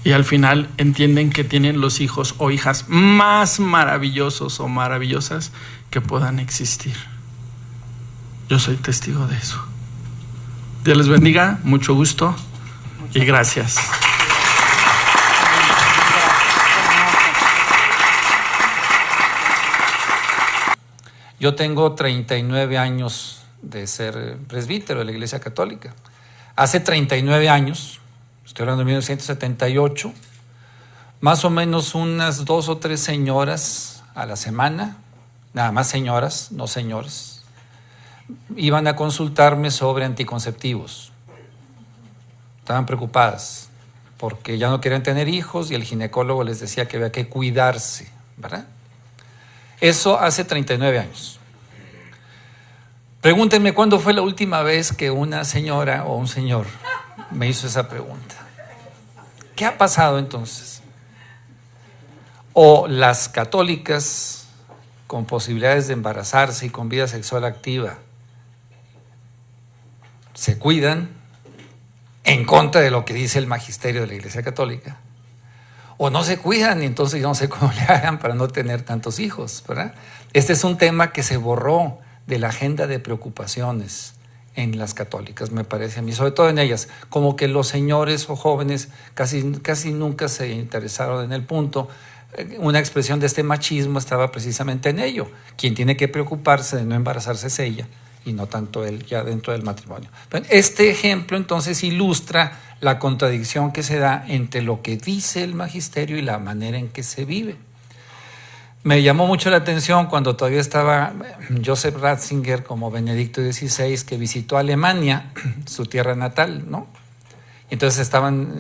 Y al final entienden que tienen los hijos o hijas más maravillosos o maravillosas que puedan existir. Yo soy testigo de eso. Dios les bendiga, mucho gusto y gracias. Yo tengo 39 años de ser presbítero de la Iglesia Católica. Hace 39 años, estoy hablando de 1978, más o menos unas 2 o 3 señoras a la semana, nada más señoras, no señores, iban a consultarme sobre anticonceptivos. Estaban preocupadas porque ya no querían tener hijos y el ginecólogo les decía que había que cuidarse, ¿verdad? Eso hace 39 años. Pregúntenme cuándo fue la última vez que una señora o un señor me hizo esa pregunta. ¿Qué ha pasado entonces? O las católicas con posibilidades de embarazarse y con vida sexual activa se cuidan en contra de lo que dice el magisterio de la Iglesia Católica, o no se cuidan y entonces yo no sé cómo le hagan para no tener tantos hijos, ¿verdad? Este es un tema que se borró de la agenda de preocupaciones en las católicas, me parece a mí, sobre todo en ellas, como que los señores o jóvenes casi nunca se interesaron en el punto. Una expresión de este machismo estaba precisamente en ello. Quien tiene que preocuparse de no embarazarse es ella y no tanto él ya dentro del matrimonio. Este ejemplo entonces ilustra la contradicción que se da entre lo que dice el magisterio y la manera en que se vive. Me llamó mucho la atención cuando todavía estaba Joseph Ratzinger como Benedicto XVI, que visitó Alemania, su tierra natal, ¿no? Entonces estaban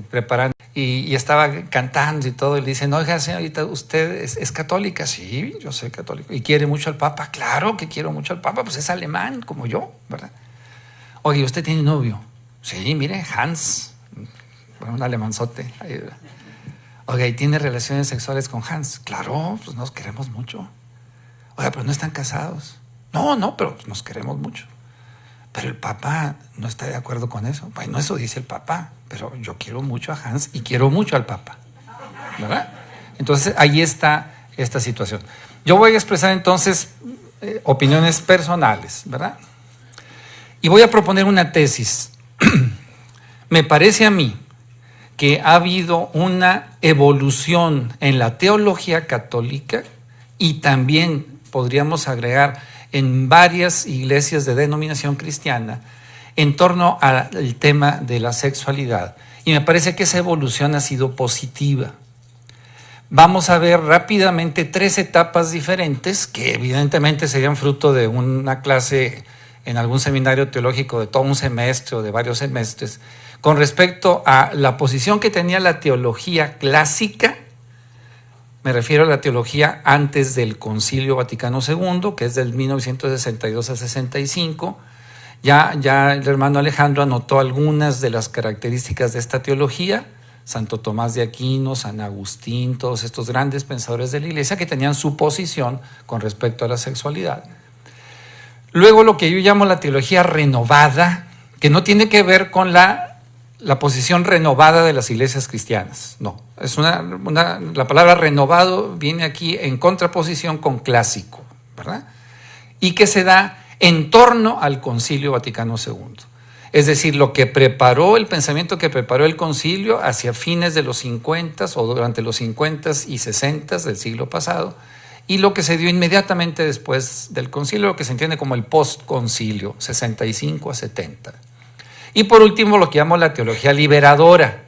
preparando y estaba cantando y todo, y le dicen, oiga señorita, ¿usted es católica? Sí, yo soy católico. ¿Y quiere mucho al Papa? Claro que quiero mucho al Papa, pues es alemán como yo, ¿verdad? Oye, ¿usted tiene novio? Sí, mire, Hans, un alemanzote. Oiga, ¿y tiene relaciones sexuales con Hans? Claro, pues nos queremos mucho. Oiga, pero no están casados. No, pero nos queremos mucho. Pero el Papa no está de acuerdo con eso. Bueno, eso dice el Papa, pero yo quiero mucho a Hans y quiero mucho al Papa, ¿verdad? Entonces, ahí está esta situación. Yo voy a expresar entonces opiniones personales, ¿verdad? Y voy a proponer una tesis. Me parece a mí que ha habido una evolución en la teología católica y también podríamos agregar en varias iglesias de denominación cristiana en torno al tema de la sexualidad. Y me parece que esa evolución ha sido positiva. Vamos a ver rápidamente 3 etapas diferentes que evidentemente serían fruto de una clase en algún seminario teológico de todo un semestre o de varios semestres, con respecto a la posición que tenía la teología clásica. Me refiero a la teología antes del Concilio Vaticano II, que es del 1962 a 65. Ya el hermano Alejandro anotó algunas de las características de esta teología. Santo Tomás de Aquino, San Agustín, todos estos grandes pensadores de la Iglesia que tenían su posición con respecto a la sexualidad. Luego lo que yo llamo la teología renovada, que no tiene que ver con la posición renovada de las iglesias cristianas, no. Es la palabra renovado viene aquí en contraposición con clásico, ¿verdad? Y que se da en torno al Concilio Vaticano II. Es decir, lo que preparó, el pensamiento que preparó el concilio hacia fines de los 50 o durante los 50 y 60 del siglo pasado, y lo que se dio inmediatamente después del concilio, lo que se entiende como el post-concilio, 65 a 70. Y por último, lo que llamo la teología liberadora,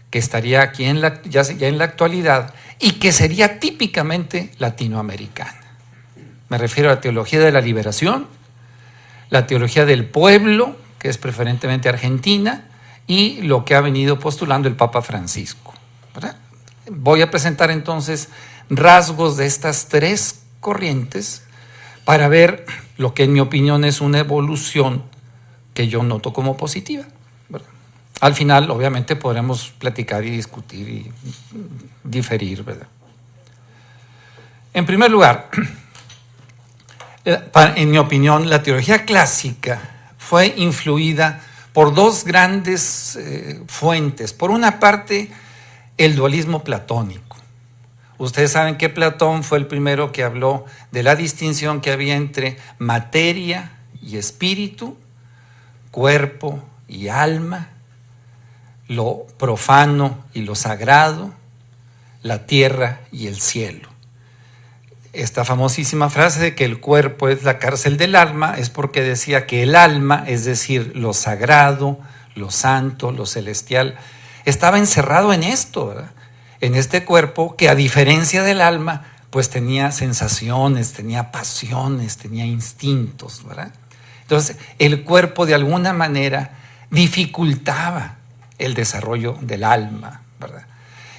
que estaría aquí ya en la actualidad y que sería típicamente latinoamericana. Me refiero a la teología de la liberación, la teología del pueblo, que es preferentemente argentina, y lo que ha venido postulando el Papa Francisco, ¿verdad? Voy a presentar entonces rasgos de estas tres corrientes para ver lo que en mi opinión es una evolución que yo noto como positiva, ¿verdad? Al final, obviamente, podremos platicar y discutir y diferir, ¿verdad? En primer lugar, en mi opinión, la teología clásica fue influida por dos grandes fuentes. Por una parte, el dualismo platónico. Ustedes saben que Platón fue el primero que habló de la distinción que había entre materia y espíritu, cuerpo y alma, lo profano y lo sagrado, la tierra y el cielo. Esta famosísima frase de que el cuerpo es la cárcel del alma es porque decía que el alma, es decir, lo sagrado, lo santo, lo celestial, estaba encerrado en esto, ¿verdad? En este cuerpo que, a diferencia del alma, pues tenía sensaciones, tenía pasiones, tenía instintos, ¿verdad? Entonces, el cuerpo de alguna manera dificultaba el desarrollo del alma, ¿verdad?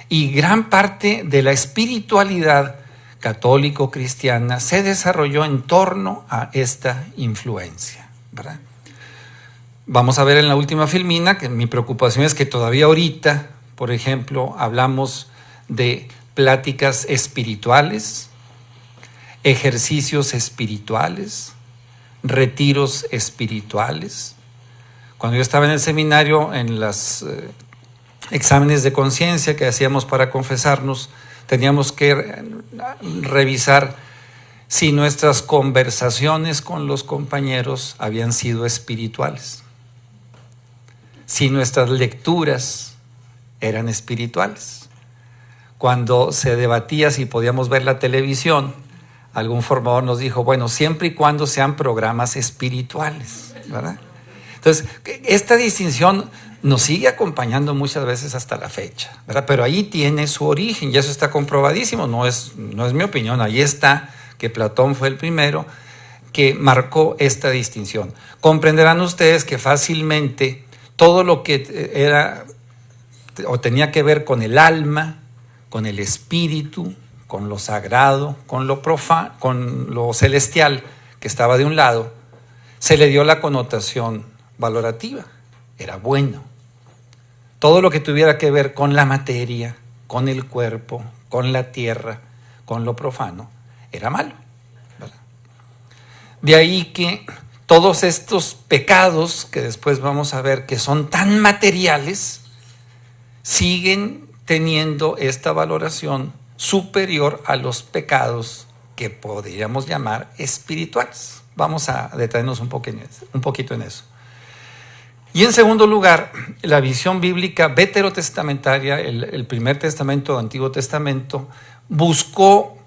Y gran parte de la espiritualidad católico-cristiana se desarrolló en torno a esta influencia, ¿verdad? Vamos a ver en la última filmina que mi preocupación es que todavía ahorita, por ejemplo, hablamos de pláticas espirituales, ejercicios espirituales, retiros espirituales. Cuando yo estaba en el seminario, en los exámenes de conciencia que hacíamos para confesarnos, teníamos que revisar si nuestras conversaciones con los compañeros habían sido espirituales, si nuestras lecturas eran espirituales. Cuando se debatía si podíamos ver la televisión, algún formador nos dijo, bueno, siempre y cuando sean programas espirituales, ¿verdad? Entonces, esta distinción nos sigue acompañando muchas veces hasta la fecha, ¿verdad? Pero ahí tiene su origen y eso está comprobadísimo, no es mi opinión, ahí está que Platón fue el primero que marcó esta distinción. Comprenderán ustedes que fácilmente todo lo que era o tenía que ver con el alma, con el espíritu, con lo sagrado, con lo profano, con lo celestial que estaba de un lado, se le dio la connotación valorativa, era bueno. Todo lo que tuviera que ver con la materia, con el cuerpo, con la tierra, con lo profano, era malo, ¿verdad? De ahí que todos estos pecados, que después vamos a ver que son tan materiales, siguen teniendo esta valoración superior a los pecados que podríamos llamar espirituales. Vamos a detenernos un poquito en eso. Y en segundo lugar, la visión bíblica veterotestamentaria, el primer testamento, Antiguo Testamento, buscó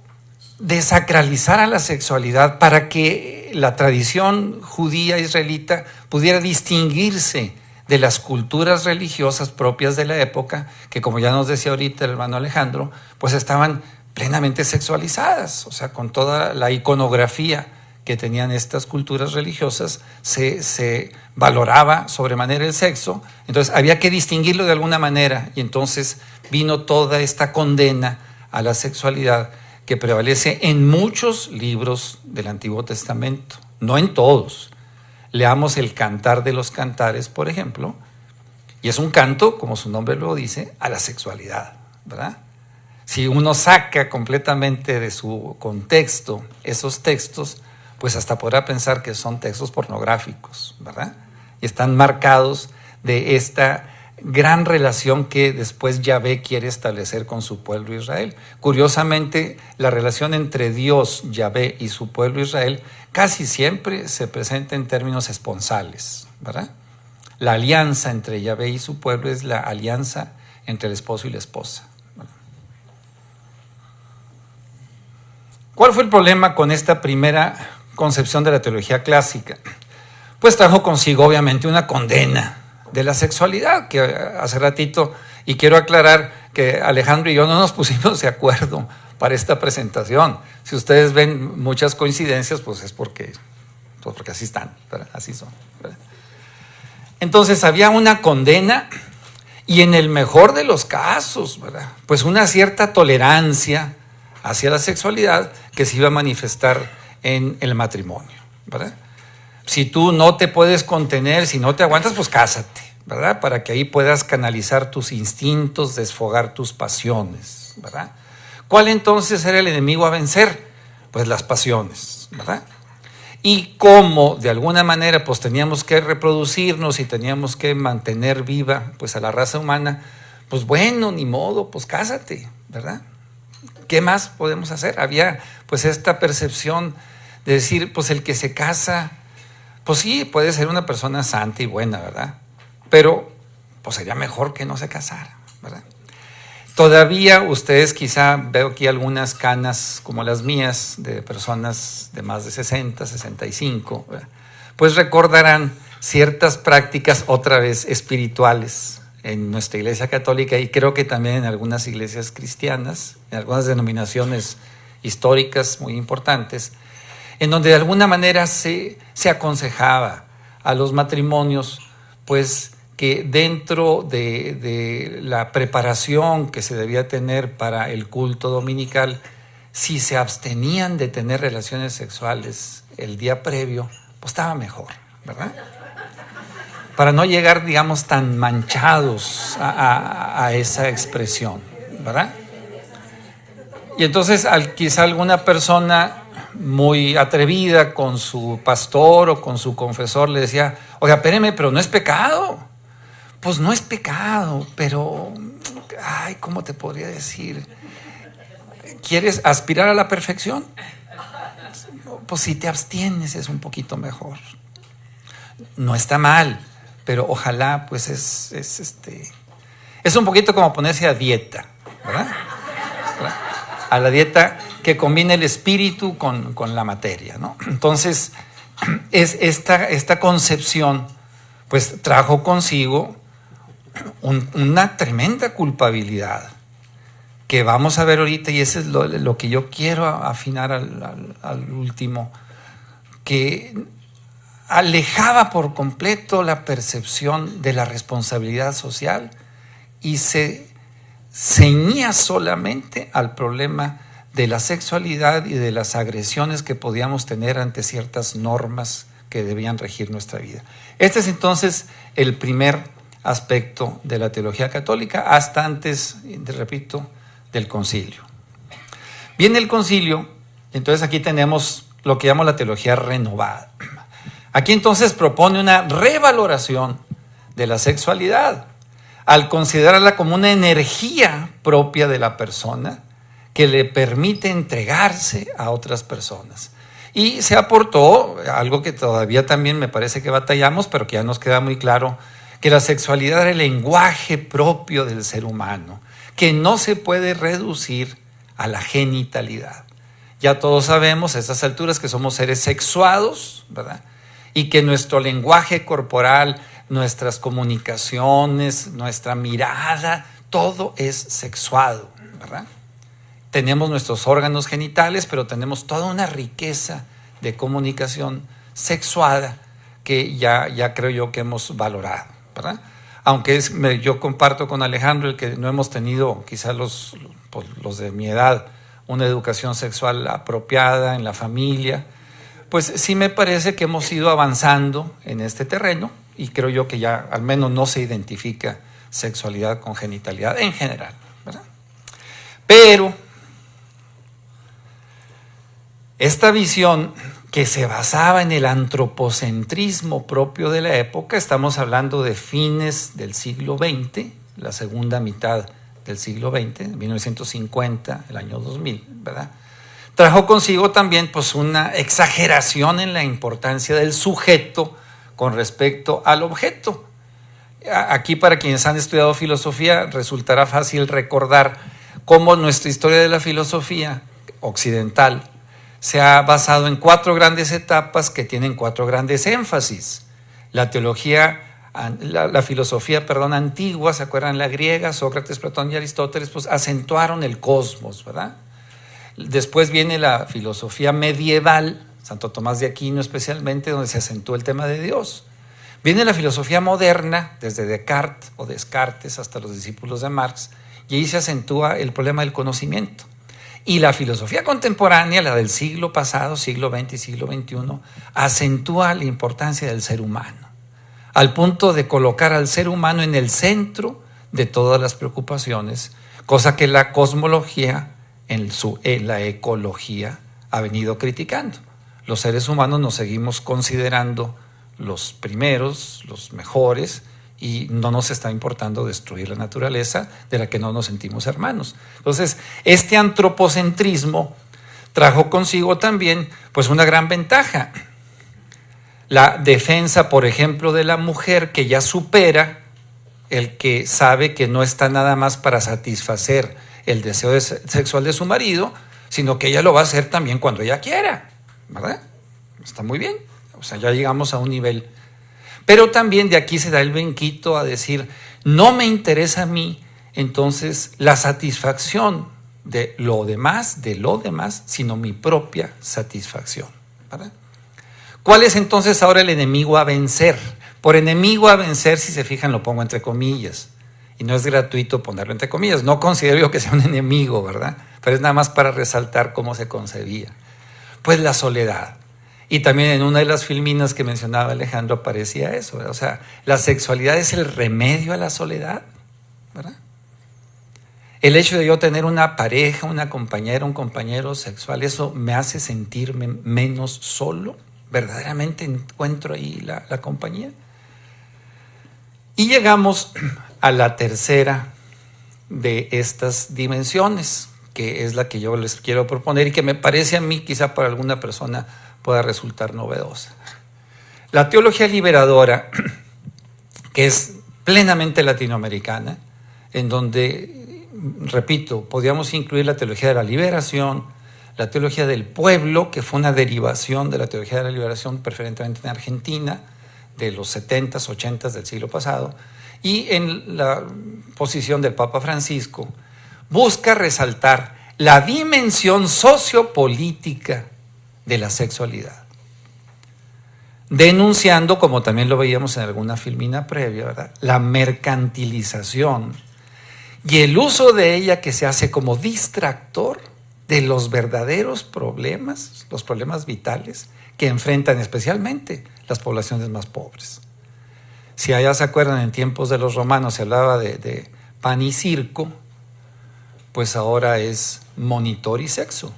desacralizar a la sexualidad para que la tradición judía israelita pudiera distinguirse de las culturas religiosas propias de la época, que como ya nos decía ahorita el hermano Alejandro, pues estaban plenamente sexualizadas, o sea, con toda la iconografía que tenían estas culturas religiosas, se valoraba sobremanera el sexo, entonces había que distinguirlo de alguna manera, y entonces vino toda esta condena a la sexualidad que prevalece en muchos libros del Antiguo Testamento, no en todos. Leamos el Cantar de los Cantares, por ejemplo, y es un canto, como su nombre lo dice, a la sexualidad, ¿verdad? Si uno saca completamente de su contexto esos textos, pues hasta podrá pensar que son textos pornográficos, ¿verdad? Y están marcados de esta gran relación que después Yahvé quiere establecer con su pueblo Israel. Curiosamente, la relación entre Dios, Yahvé, y su pueblo Israel casi siempre se presenta en términos esponsales, ¿verdad? La alianza entre Yahvé y su pueblo es la alianza entre el esposo y la esposa. ¿Cuál fue el problema con esta primera concepción de la teología clásica? Pues trajo consigo obviamente una condena de la sexualidad, que hace ratito, y quiero aclarar que Alejandro y yo no nos pusimos de acuerdo para esta presentación. Si ustedes ven muchas coincidencias, pues es porque así están, ¿verdad? Así son, ¿verdad? Entonces había una condena y en el mejor de los casos, ¿verdad?, pues una cierta tolerancia hacia la sexualidad que se iba a manifestar en el matrimonio, ¿verdad? Si tú no te puedes contener, si no te aguantas, pues cásate, ¿verdad? Para que ahí puedas canalizar tus instintos, desfogar tus pasiones, ¿verdad? ¿Cuál entonces era el enemigo a vencer? Pues las pasiones, ¿verdad? Y como de alguna manera pues teníamos que reproducirnos y teníamos que mantener viva pues a la raza humana, pues bueno, ni modo, pues cásate, ¿verdad? ¿Qué más podemos hacer? Había pues esta percepción de decir, pues el que se casa, pues sí, puede ser una persona santa y buena, ¿verdad? Pero pues sería mejor que no se casara, ¿verdad? Todavía ustedes quizá, veo aquí algunas canas como las mías de personas de más de 60, 65, ¿verdad?, pues recordarán ciertas prácticas otra vez espirituales en nuestra iglesia católica y creo que también en algunas iglesias cristianas, en algunas denominaciones históricas muy importantes, en donde de alguna manera se aconsejaba a los matrimonios pues que dentro de la preparación que se debía tener para el culto dominical, si se abstenían de tener relaciones sexuales el día previo, pues estaba mejor, ¿verdad? Para no llegar, digamos, tan manchados a esa expresión, ¿verdad? Y entonces quizá alguna persona muy atrevida con su pastor o con su confesor le decía, oiga, espéreme, pero no es pecado. Pues no es pecado, pero, ay, ¿cómo te podría decir? ¿Quieres aspirar a la perfección? Pues si te abstienes es un poquito mejor. No está mal, pero ojalá, pues es un poquito como ponerse a dieta, ¿verdad? A la dieta que combina el espíritu con la materia, ¿no? Entonces, esta concepción, pues trajo consigo una tremenda culpabilidad que vamos a ver ahorita, y eso es lo que yo quiero afinar al último, que alejaba por completo la percepción de la responsabilidad social y se ceñía solamente al problema de la sexualidad y de las agresiones que podíamos tener ante ciertas normas que debían regir nuestra vida. Este es entonces el primer aspecto de la teología católica, hasta antes, repito, del concilio. Viene el concilio, entonces aquí tenemos lo que llamo la teología renovada. Aquí entonces propone una revaloración de la sexualidad, al considerarla como una energía propia de la persona que le permite entregarse a otras personas. Y se aportó algo que todavía también me parece que batallamos, pero que ya nos queda muy claro, que la sexualidad era el lenguaje propio del ser humano, que no se puede reducir a la genitalidad. Ya todos sabemos a estas alturas que somos seres sexuados, ¿verdad? Y que nuestro lenguaje corporal, nuestras comunicaciones, nuestra mirada, todo es sexuado, ¿verdad? Tenemos nuestros órganos genitales, pero tenemos toda una riqueza de comunicación sexuada que ya creo yo que hemos valorado, ¿verdad? Aunque yo comparto con Alejandro el que no hemos tenido, quizás los de mi edad, una educación sexual apropiada en la familia, pues sí me parece que hemos ido avanzando en este terreno y creo yo que ya al menos no se identifica sexualidad con genitalidad en general, ¿verdad? Pero esta visión que se basaba en el antropocentrismo propio de la época, estamos hablando de fines del siglo XX, la segunda mitad del siglo XX, 1950, el año 2000, ¿verdad? Trajo consigo también pues una exageración en la importancia del sujeto con respecto al objeto. aquí para quienes han estudiado filosofía resultará fácil recordar cómo nuestra historia de la filosofía occidental se ha basado en 4 grandes etapas que tienen 4 grandes énfasis. La filosofía antigua, ¿se acuerdan? La griega, Sócrates, Platón y Aristóteles, pues acentuaron el cosmos, ¿verdad? Después viene la filosofía medieval, Santo Tomás de Aquino especialmente, donde se acentúa el tema de Dios. Viene la filosofía moderna, desde Descartes hasta los discípulos de Marx, y ahí se acentúa el problema del conocimiento. Y la filosofía contemporánea, la del siglo pasado, siglo XX y siglo XXI, acentúa la importancia del ser humano, al punto de colocar al ser humano en el centro de todas las preocupaciones, cosa que la cosmología en la ecología ha venido criticando. Los seres humanos nos seguimos considerando los primeros, los mejores, y no nos está importando destruir la naturaleza de la que no nos sentimos hermanos. Entonces, este antropocentrismo trajo consigo también pues una gran ventaja. La defensa, por ejemplo, de la mujer, que ya supera el que sabe que no está nada más para satisfacer el deseo sexual de su marido, sino que ella lo va a hacer también cuando ella quiera, ¿verdad? Está muy bien, o sea, ya llegamos a un nivel. Pero también de aquí se da el venquito a decir, no me interesa a mí entonces la satisfacción de lo demás, sino mi propia satisfacción, ¿verdad? ¿Cuál es entonces ahora el enemigo a vencer? Por enemigo a vencer, si se fijan, lo pongo entre comillas, y no es gratuito ponerlo entre comillas. No considero yo que sea un enemigo, ¿verdad? Pero es nada más para resaltar cómo se concebía. Pues la soledad. Y también en una de las filminas que mencionaba Alejandro aparecía eso, ¿verdad? O sea, la sexualidad es el remedio a la soledad, ¿verdad? El hecho de yo tener una pareja, una compañera, un compañero sexual, eso me hace sentirme menos solo. ¿Verdaderamente encuentro ahí la compañía? Y llegamos a la tercera de estas dimensiones, que es la que yo les quiero proponer y que me parece a mí, quizá para alguna persona pueda resultar novedosa. La teología liberadora, que es plenamente latinoamericana, en donde, repito, podríamos incluir la teología de la liberación, la teología del pueblo, que fue una derivación de la teología de la liberación preferentemente en Argentina, de los 70s, 80s del siglo pasado, y en la posición del Papa Francisco, busca resaltar la dimensión sociopolítica de la sexualidad, denunciando, como también lo veíamos en alguna filmina previa, ¿verdad?, la mercantilización y el uso de ella que se hace como distractor de los verdaderos problemas, los problemas vitales que enfrentan especialmente las poblaciones más pobres. Si allá se acuerdan, en tiempos de los romanos se hablaba de pan y circo, pues ahora es monitor y sexo,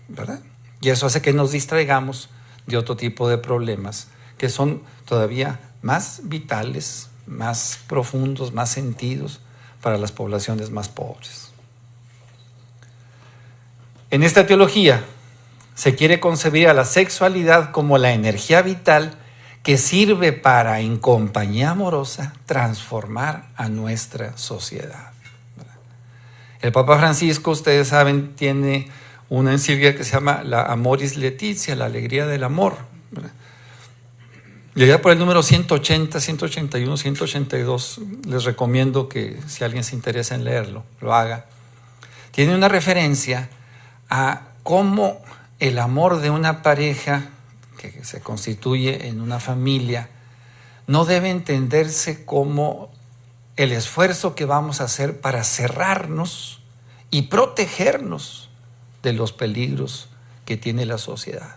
¿verdad? Y eso hace que nos distraigamos de otro tipo de problemas que son todavía más vitales, más profundos, más sentidos para las poblaciones más pobres. En esta teología se quiere concebir a la sexualidad como la energía vital que sirve para, en compañía amorosa, transformar a nuestra sociedad. El Papa Francisco, ustedes saben, tiene una encíclica que se llama la Amoris Laetitia, la alegría del amor, ¿verdad? Y allá por el número 180, 181, 182, les recomiendo que si alguien se interesa en leerlo, lo haga. Tiene una referencia a cómo el amor de una pareja que se constituye en una familia no debe entenderse como el esfuerzo que vamos a hacer para cerrarnos y protegernos de los peligros que tiene la sociedad,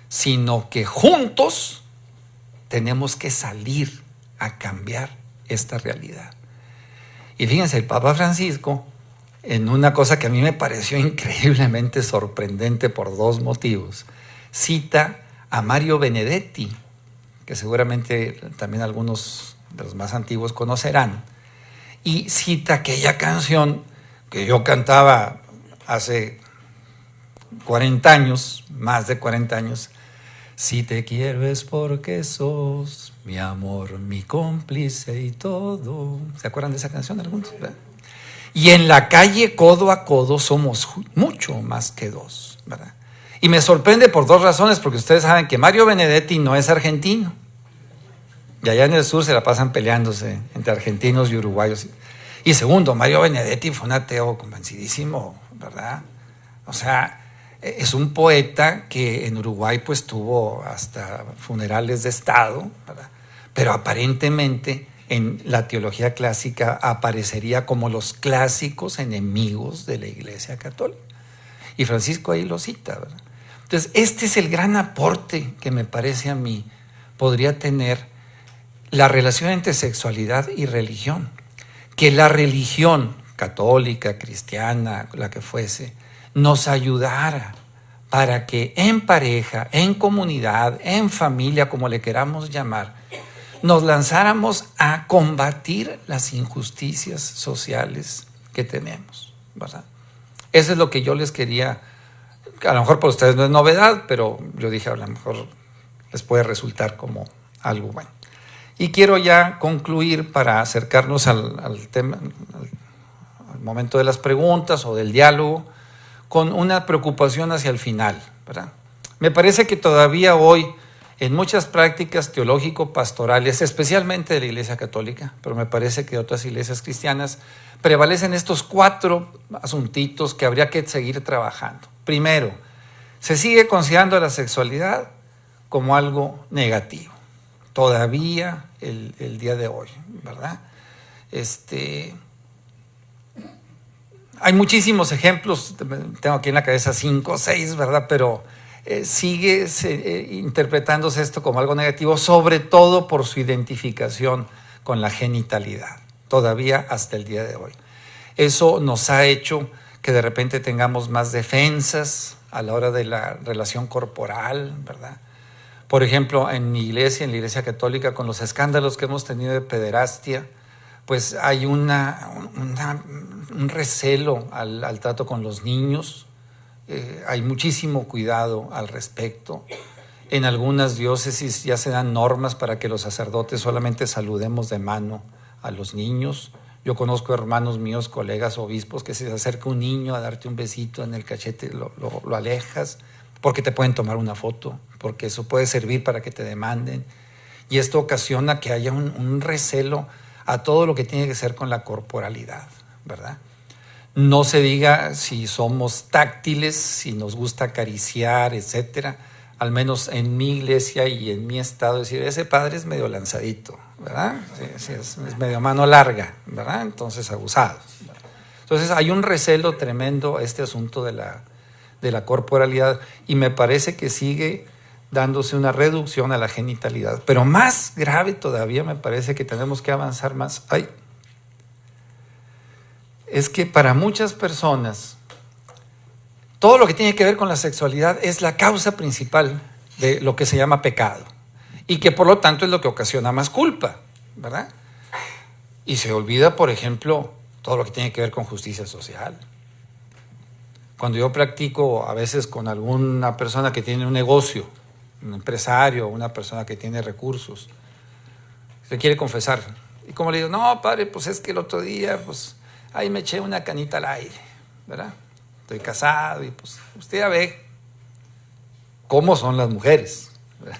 sino que juntos tenemos que salir a cambiar esta realidad. Y fíjense, el Papa Francisco, en una cosa que a mí me pareció increíblemente sorprendente por 2 motivos, cita a Mario Benedetti, que seguramente también algunos de los más antiguos conocerán, y cita aquella canción que yo cantaba hace 40 años, más de 40 años, Si te quiero es porque sos mi amor, mi cómplice y todo. ¿Se acuerdan de esa canción algunos? ¿Verdad? Y en la calle codo a codo somos mucho más que dos, ¿verdad? Y me sorprende por dos razones, porque ustedes saben que Mario Benedetti no es argentino. Y allá en el sur se la pasan peleándose entre argentinos y uruguayos. Y segundo, Mario Benedetti fue un ateo convencidísimo, ¿verdad? O sea, es un poeta que en Uruguay pues tuvo hasta funerales de Estado, ¿verdad? Pero aparentemente en la teología clásica aparecería como los clásicos enemigos de la Iglesia Católica. Y Francisco ahí lo cita, ¿verdad? Entonces, este es el gran aporte que me parece a mí podría tener la relación entre sexualidad y religión. Que la religión católica, cristiana, la que fuese, nos ayudara para que en pareja, en comunidad, en familia, como le queramos llamar, nos lanzáramos a combatir las injusticias sociales que tenemos, ¿verdad? Eso es lo que yo les quería, a lo mejor para ustedes no es novedad, pero yo dije a lo mejor les puede resultar como algo bueno. Y quiero ya concluir para acercarnos al tema, al momento de las preguntas o del diálogo, con una preocupación hacia el final, ¿verdad? Me parece que todavía hoy, en muchas prácticas teológico-pastorales, especialmente de la Iglesia Católica, pero me parece que de otras iglesias cristianas, prevalecen estos 4 asuntitos que habría que seguir trabajando. Primero, se sigue considerando la sexualidad como algo negativo, todavía el día de hoy, ¿verdad? Hay muchísimos ejemplos, tengo aquí en la cabeza 5 o 6, ¿verdad? Pero sigue interpretándose esto como algo negativo, sobre todo por su identificación con la genitalidad, todavía hasta el día de hoy. Eso nos ha hecho que de repente tengamos más defensas a la hora de la relación corporal, ¿verdad? Por ejemplo, en mi iglesia, en la Iglesia Católica, con los escándalos que hemos tenido de pederastia, pues hay un recelo al trato con los niños. Hay muchísimo cuidado al respecto. En algunas diócesis ya se dan normas para que los sacerdotes solamente saludemos de mano a los niños. Yo conozco hermanos míos, colegas obispos, que si se acerca un niño a darte un besito en el cachete, lo alejas, porque te pueden tomar una foto, porque eso puede servir para que te demanden. Y esto ocasiona que haya un recelo a todo lo que tiene que ver con la corporalidad, ¿verdad? No se diga si somos táctiles, si nos gusta acariciar, etcétera. Al menos en mi iglesia y en mi estado, decir, ese padre es medio lanzadito, ¿verdad? Sí, es medio mano larga, ¿verdad? Entonces, abusado. Entonces, hay un recelo tremendo este asunto de la corporalidad, y me parece que sigue dándose una reducción a la genitalidad. Pero más grave todavía, me parece que tenemos que avanzar más. Es que para muchas personas, todo lo que tiene que ver con la sexualidad es la causa principal de lo que se llama pecado, y que por lo tanto es lo que ocasiona más culpa, ¿verdad? Y se olvida, por ejemplo, todo lo que tiene que ver con justicia social. Cuando yo practico a veces con alguna persona que tiene un negocio, un empresario, una persona que tiene recursos, se quiere confesar. Y como le digo, no, padre, pues es que el otro día, pues ahí me eché una canita al aire, ¿verdad? Estoy casado y pues usted ya ve cómo son las mujeres, ¿verdad?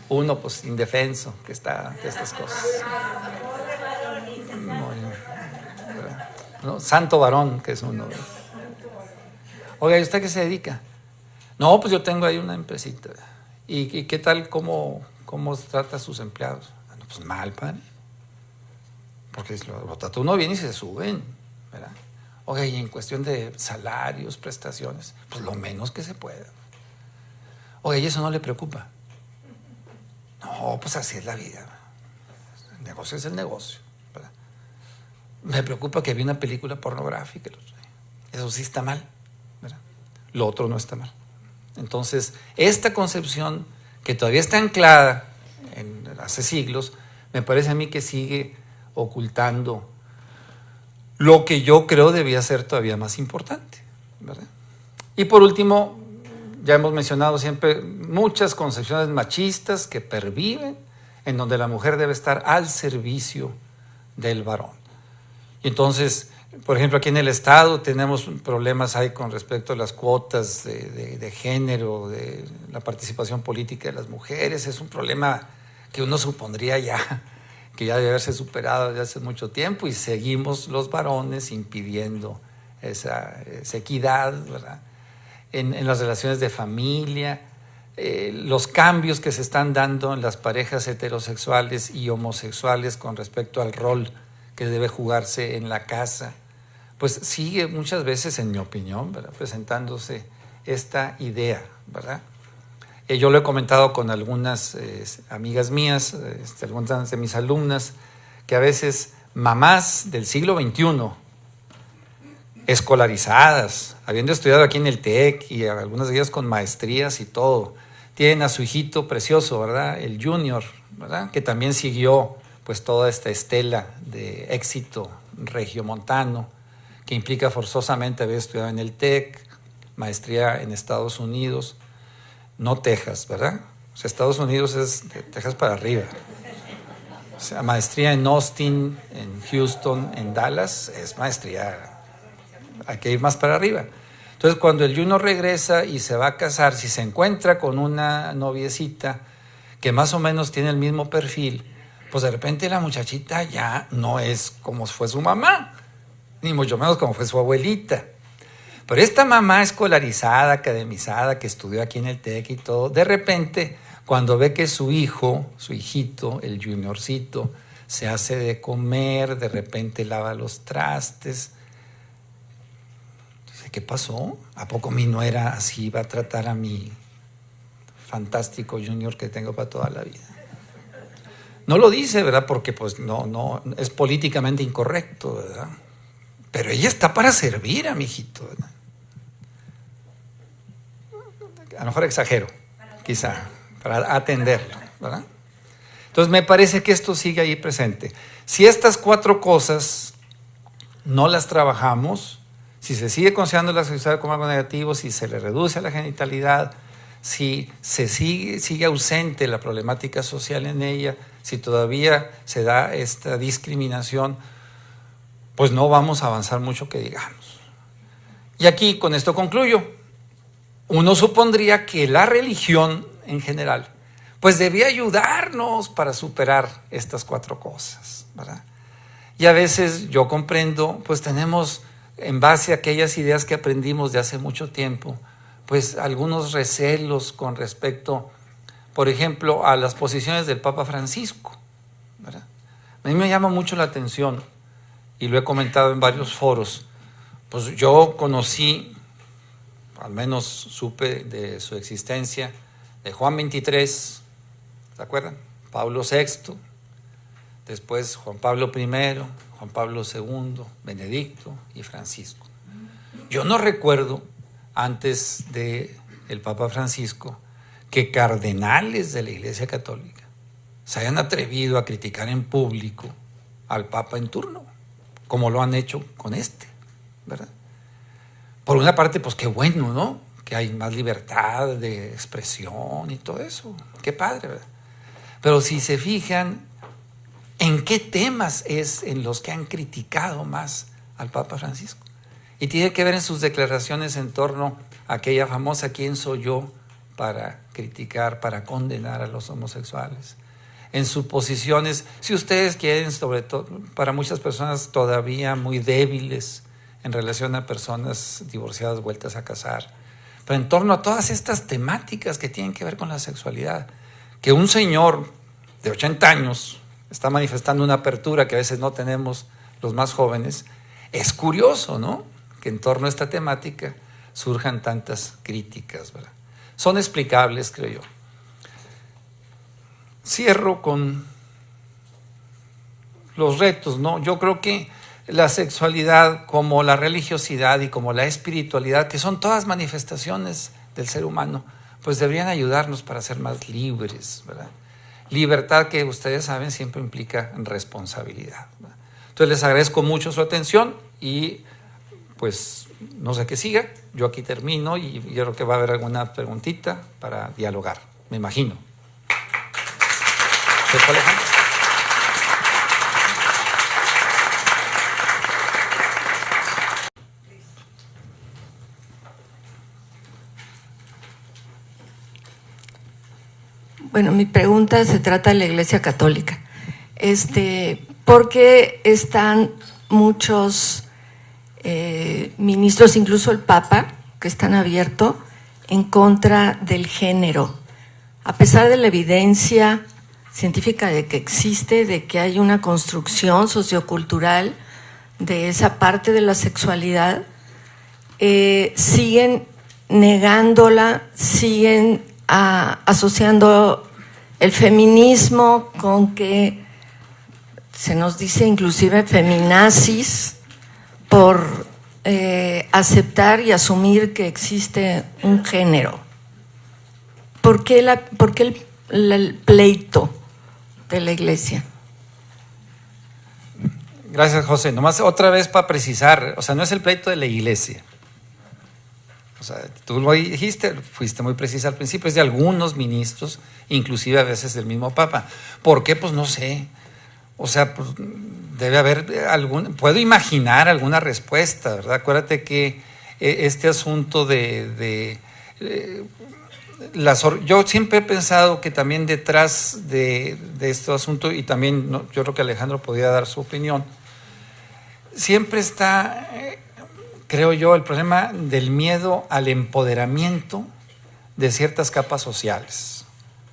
Uno pues indefenso que está de estas cosas. ¿No? Santo varón que es uno, ¿verdad? Oiga, ¿y usted qué se dedica? No, pues yo tengo ahí una empresita. ¿Y qué tal, cómo trata a sus empleados? No, pues mal, padre. Porque lo trata uno bien y se suben, ¿verdad? Oiga, y en cuestión de salarios, prestaciones, pues lo menos que se pueda. Oiga, ¿y eso no le preocupa? No, pues así es la vida. El negocio es el negocio, ¿verdad? Me preocupa que vi una película pornográfica. Eso sí está mal, ¿verdad? Lo otro no está mal. Entonces, esta concepción que todavía está anclada hace siglos, me parece a mí que sigue ocultando lo que yo creo debía ser todavía más importante, ¿verdad? Y por último, ya hemos mencionado siempre muchas concepciones machistas que perviven, en donde la mujer debe estar al servicio del varón. Y entonces, por ejemplo, aquí en el Estado tenemos problemas ahí con respecto a las cuotas de género, de la participación política de las mujeres. Es un problema que uno supondría ya que ya debe haberse superado desde hace mucho tiempo, y seguimos los varones impidiendo esa equidad, ¿verdad? En las relaciones de familia, los cambios que se están dando en las parejas heterosexuales y homosexuales con respecto al rol que debe jugarse en la casa, pues sigue muchas veces, en mi opinión, ¿verdad?, presentándose esta idea, ¿verdad? Yo lo he comentado con algunas amigas mías, algunas de mis alumnas, que a veces mamás del siglo XXI, escolarizadas, habiendo estudiado aquí en el TEC y algunas de ellas con maestrías y todo, tienen a su hijito precioso, ¿verdad?, el Junior, ¿verdad?, que también siguió pues toda esta estela de éxito regiomontano, que implica forzosamente haber estudiado en el TEC, maestría en Estados Unidos, no Texas, ¿verdad? O sea, Estados Unidos es de Texas para arriba. O sea, maestría en Austin, en Houston, en Dallas, es maestría, hay que ir más para arriba. Entonces, cuando el Juno regresa y se va a casar, si se encuentra con una noviecita que más o menos tiene el mismo perfil, pues de repente la muchachita ya no es como fue su mamá, ni mucho menos como fue su abuelita. Pero esta mamá escolarizada, academizada, que estudió aquí en el TEC y todo, de repente, cuando ve que su hijo, su hijito, el juniorcito, se hace de comer, de repente lava los trastes, dice, ¿qué pasó? ¿A poco mi nuera así va a tratar a mi fantástico junior que tengo para toda la vida? No lo dice, ¿verdad? Porque pues no es políticamente incorrecto, ¿verdad? Pero ella está para servir a mi hijito, ¿verdad? A lo mejor exagero, quizá, para atenderlo, ¿verdad? Entonces me parece que esto sigue ahí presente. Si estas 4 cosas no las trabajamos, si se sigue considerando la sexualidad como algo negativo, si se le reduce a la genitalidad, si se sigue ausente la problemática social en ella, si todavía se da esta discriminación, pues no vamos a avanzar mucho que digamos. Y aquí con esto concluyo. Uno supondría que la religión en general pues debía ayudarnos para superar estas 4 cosas, ¿verdad? Y a veces yo comprendo, pues tenemos en base a aquellas ideas que aprendimos de hace mucho tiempo, pues algunos recelos con respecto, por ejemplo, a las posiciones del Papa Francisco, ¿verdad? A mí me llama mucho la atención, y lo he comentado en varios foros, pues yo conocí, al menos supe de su existencia, de Juan XXIII, ¿se acuerdan? Pablo VI, después Juan Pablo I, Juan Pablo II, Benedicto y Francisco. Yo no recuerdo, antes del Papa Francisco, que cardenales de la Iglesia Católica se hayan atrevido a criticar en público al Papa en turno, como lo han hecho con este, ¿verdad? Por una parte, pues qué bueno, ¿no? Que hay más libertad de expresión y todo eso. Qué padre, ¿verdad? Pero si se fijan, ¿en qué temas es en los que han criticado más al Papa Francisco? Y tiene que ver en sus declaraciones en torno a aquella famosa ¿quién soy yo para criticar, para condenar a los homosexuales? En sus posiciones, si ustedes quieren, sobre todo para muchas personas todavía muy débiles en relación a personas divorciadas vueltas a casar, pero en torno a todas estas temáticas que tienen que ver con la sexualidad, que un señor de 80 años está manifestando una apertura que a veces no tenemos los más jóvenes, es curioso, ¿no?, que en torno a esta temática surjan tantas críticas, ¿verdad? Son explicables, creo yo. Cierro con los retos, ¿no? Yo creo que la sexualidad, como la religiosidad y como la espiritualidad, que son todas manifestaciones del ser humano, pues deberían ayudarnos para ser más libres, ¿verdad? Libertad, que ustedes saben, siempre implica responsabilidad, ¿verdad? Entonces les agradezco mucho su atención y pues no sé qué siga. Yo aquí termino y yo creo que va a haber alguna preguntita para dialogar, me imagino. ¿Se fue Alejandro? Bueno, mi pregunta se trata de la Iglesia Católica. ¿Por qué están muchos ministros, incluso el Papa, que están abiertos en contra del género? A pesar de la evidencia científica de que existe, de que hay una construcción sociocultural de esa parte de la sexualidad, siguen negándola, siguen asociando el feminismo con que se nos dice inclusive feminazis por aceptar y asumir que existe un género. ¿Por qué el pleito de la Iglesia? Gracias, José. Nomás otra vez para precisar, o sea, no es el pleito de la Iglesia. O sea, tú lo dijiste, fuiste muy precisa al principio, es de algunos ministros, inclusive a veces del mismo Papa. ¿Por qué? Pues no sé. O sea, pues debe haber puedo imaginar alguna respuesta, ¿verdad? Acuérdate que este asunto yo siempre he pensado que también detrás de este asunto, y también yo creo que Alejandro podría dar su opinión, siempre está, creo yo, el problema del miedo al empoderamiento de ciertas capas sociales.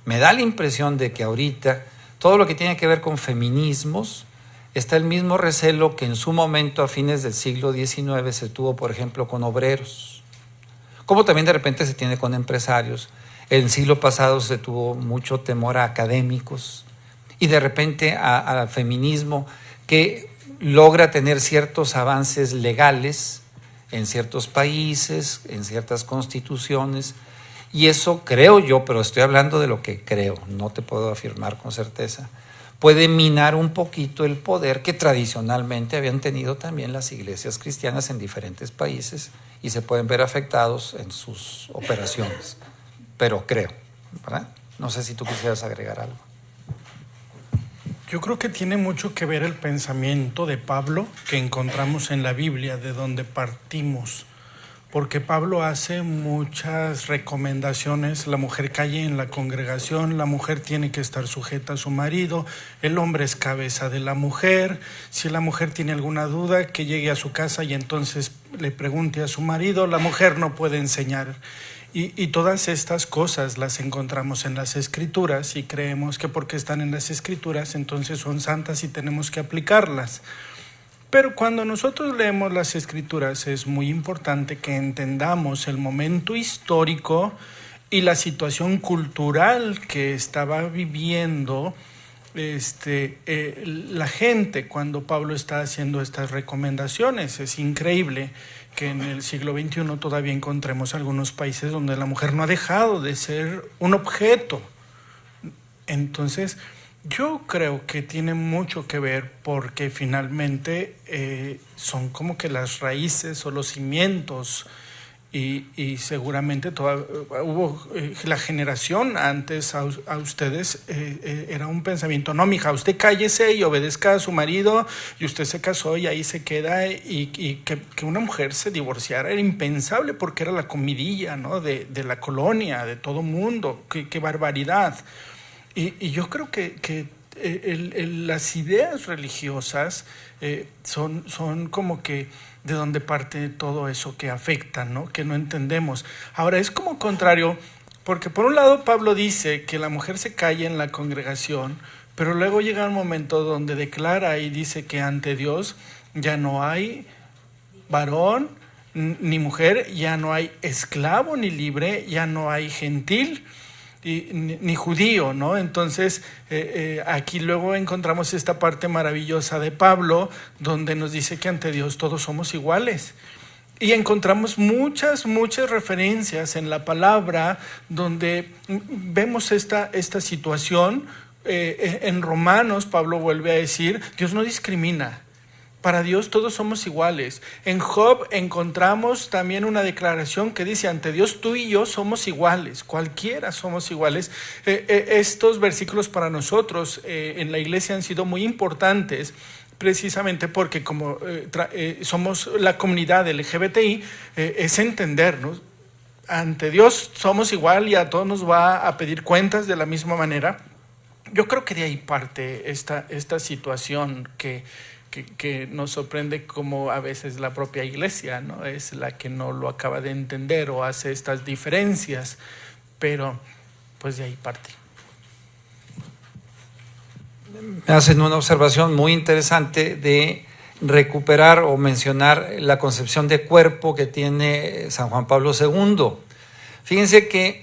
Me da la impresión de que ahorita todo lo que tiene que ver con feminismos está el mismo recelo que en su momento a fines del siglo XIX se tuvo, por ejemplo, con obreros, como también de repente se tiene con empresarios. En el siglo pasado se tuvo mucho temor a académicos y de repente al feminismo que logra tener ciertos avances legales en ciertos países, en ciertas constituciones, y eso creo yo, pero estoy hablando de lo que creo, no te puedo afirmar con certeza, puede minar un poquito el poder que tradicionalmente habían tenido también las iglesias cristianas en diferentes países y se pueden ver afectados en sus operaciones, pero creo, ¿verdad? No sé si tú quisieras agregar algo. Yo creo que tiene mucho que ver el pensamiento de Pablo que encontramos en la Biblia, de donde partimos, porque Pablo hace muchas recomendaciones. La mujer calle en la congregación, la mujer tiene que estar sujeta a su marido, el hombre es cabeza de la mujer. Si la mujer tiene alguna duda, que llegue a su casa y entonces le pregunte a su marido. La mujer no puede enseñar. Y todas estas cosas las encontramos en las Escrituras y creemos que porque están en las Escrituras entonces son santas y tenemos que aplicarlas. Pero cuando nosotros leemos las Escrituras es muy importante que entendamos el momento histórico y la situación cultural que estaba viviendo la gente cuando Pablo está haciendo estas recomendaciones. Es increíble que en el siglo XXI todavía encontremos algunos países donde la mujer no ha dejado de ser un objeto. Entonces, yo creo que tiene mucho que ver porque finalmente son como que las raíces o los cimientos y seguramente hubo la generación antes a ustedes era un pensamiento, no, mija, usted cállese y obedezca a su marido y usted se casó y ahí se queda, y que una mujer se divorciara era impensable porque era la comidilla, ¿no? de la colonia, de todo mundo. Qué barbaridad. Y yo creo que las ideas religiosas son como que de donde parte todo eso que afecta, ¿no? Que no entendemos. Ahora es como contrario, porque por un lado Pablo dice que la mujer se calla en la congregación, pero luego llega un momento donde declara y dice que ante Dios ya no hay varón ni mujer, ya no hay esclavo ni libre, ya no hay gentil ni judío, ¿no? Entonces aquí luego encontramos esta parte maravillosa de Pablo donde nos dice que ante Dios todos somos iguales, y encontramos muchas referencias en la palabra donde vemos esta situación. En Romanos Pablo vuelve a decir, Dios no discrimina. Para Dios todos somos iguales. En Job encontramos también una declaración que dice, ante Dios tú y yo somos iguales, cualquiera somos iguales. Estos versículos para nosotros en la iglesia han sido muy importantes, precisamente porque como somos la comunidad LGBTI, es entendernos. Ante Dios somos igual y a todos nos va a pedir cuentas de la misma manera. Yo creo que de ahí parte esta situación que nos sorprende, como a veces la propia iglesia, ¿no?, es la que no lo acaba de entender o hace estas diferencias, pero pues de ahí parte. Me hacen una observación muy interesante de recuperar o mencionar la concepción de cuerpo que tiene San Juan Pablo II. Fíjense que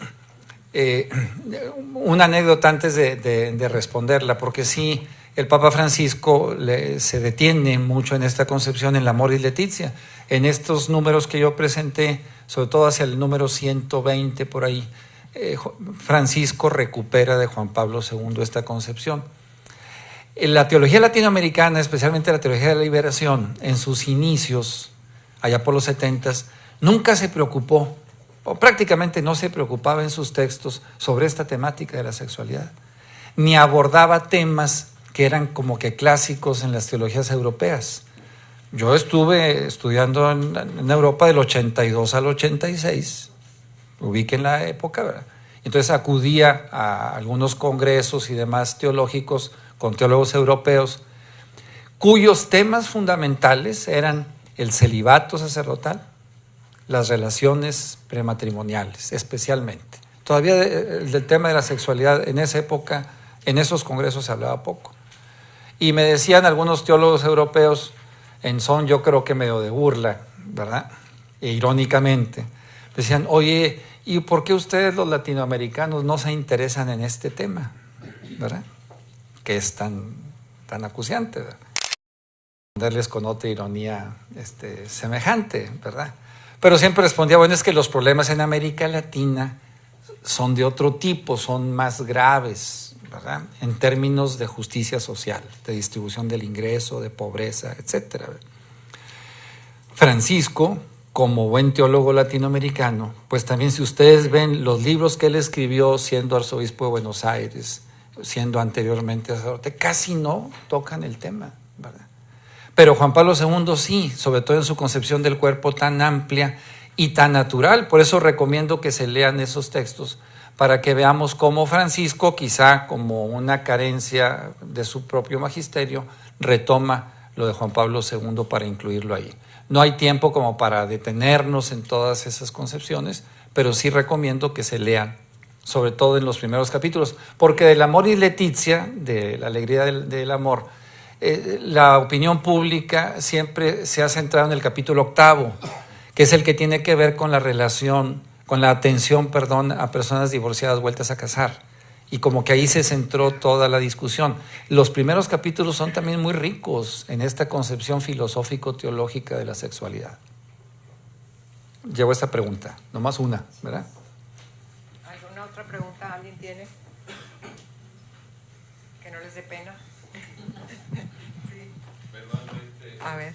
una anécdota antes de responderla, porque sí, el Papa Francisco se detiene mucho en esta concepción en la Amoris Laetitia. En estos números que yo presenté, sobre todo hacia el número 120 por ahí, Francisco recupera de Juan Pablo II esta concepción. La teología latinoamericana, especialmente la teología de la liberación, en sus inicios, allá por los 70s, nunca se preocupó, o prácticamente no se preocupaba en sus textos sobre esta temática de la sexualidad, ni abordaba temas que eran como que clásicos en las teologías europeas. Yo estuve estudiando en Europa del 82 al 86, ubiquen la época, ¿verdad? Entonces acudía a algunos congresos y demás teológicos con teólogos europeos, cuyos temas fundamentales eran el celibato sacerdotal, las relaciones prematrimoniales, especialmente. Todavía del tema de la sexualidad en esa época, en esos congresos se hablaba poco. Y me decían algunos teólogos europeos, en son yo creo que medio de burla, ¿verdad?, e irónicamente, decían, oye, ¿y por qué ustedes los latinoamericanos no se interesan en este tema? ¿Verdad? Que es tan acuciante, ¿verdad? Responderles con otra ironía semejante, ¿verdad? Pero siempre respondía, bueno, es que los problemas en América Latina son de otro tipo, son más graves, ¿verdad?, en términos de justicia social, de distribución del ingreso, de pobreza, etc. Francisco, como buen teólogo latinoamericano, pues también si ustedes ven los libros que él escribió siendo arzobispo de Buenos Aires, siendo anteriormente sacerdote, casi no tocan el tema, ¿verdad? Pero Juan Pablo II sí, sobre todo en su concepción del cuerpo tan amplia y tan natural. Por eso recomiendo que se lean esos textos para que veamos cómo Francisco, quizá como una carencia de su propio magisterio, retoma lo de Juan Pablo II para incluirlo ahí. No hay tiempo como para detenernos en todas esas concepciones, pero sí recomiendo que se lean, sobre todo en los primeros capítulos, porque del Amoris Laetitia, de la alegría del amor, la opinión pública siempre se ha centrado en el capítulo 8, que es el que tiene que ver con la relación, con la atención, a personas divorciadas vueltas a casar. Y como que ahí se centró toda la discusión. Los primeros capítulos son también muy ricos en esta concepción filosófico-teológica de la sexualidad. Llevo esta pregunta, nomás una, ¿verdad? ¿Alguna otra pregunta alguien tiene? Que no les dé pena. Sí. Verbalmente, a ver.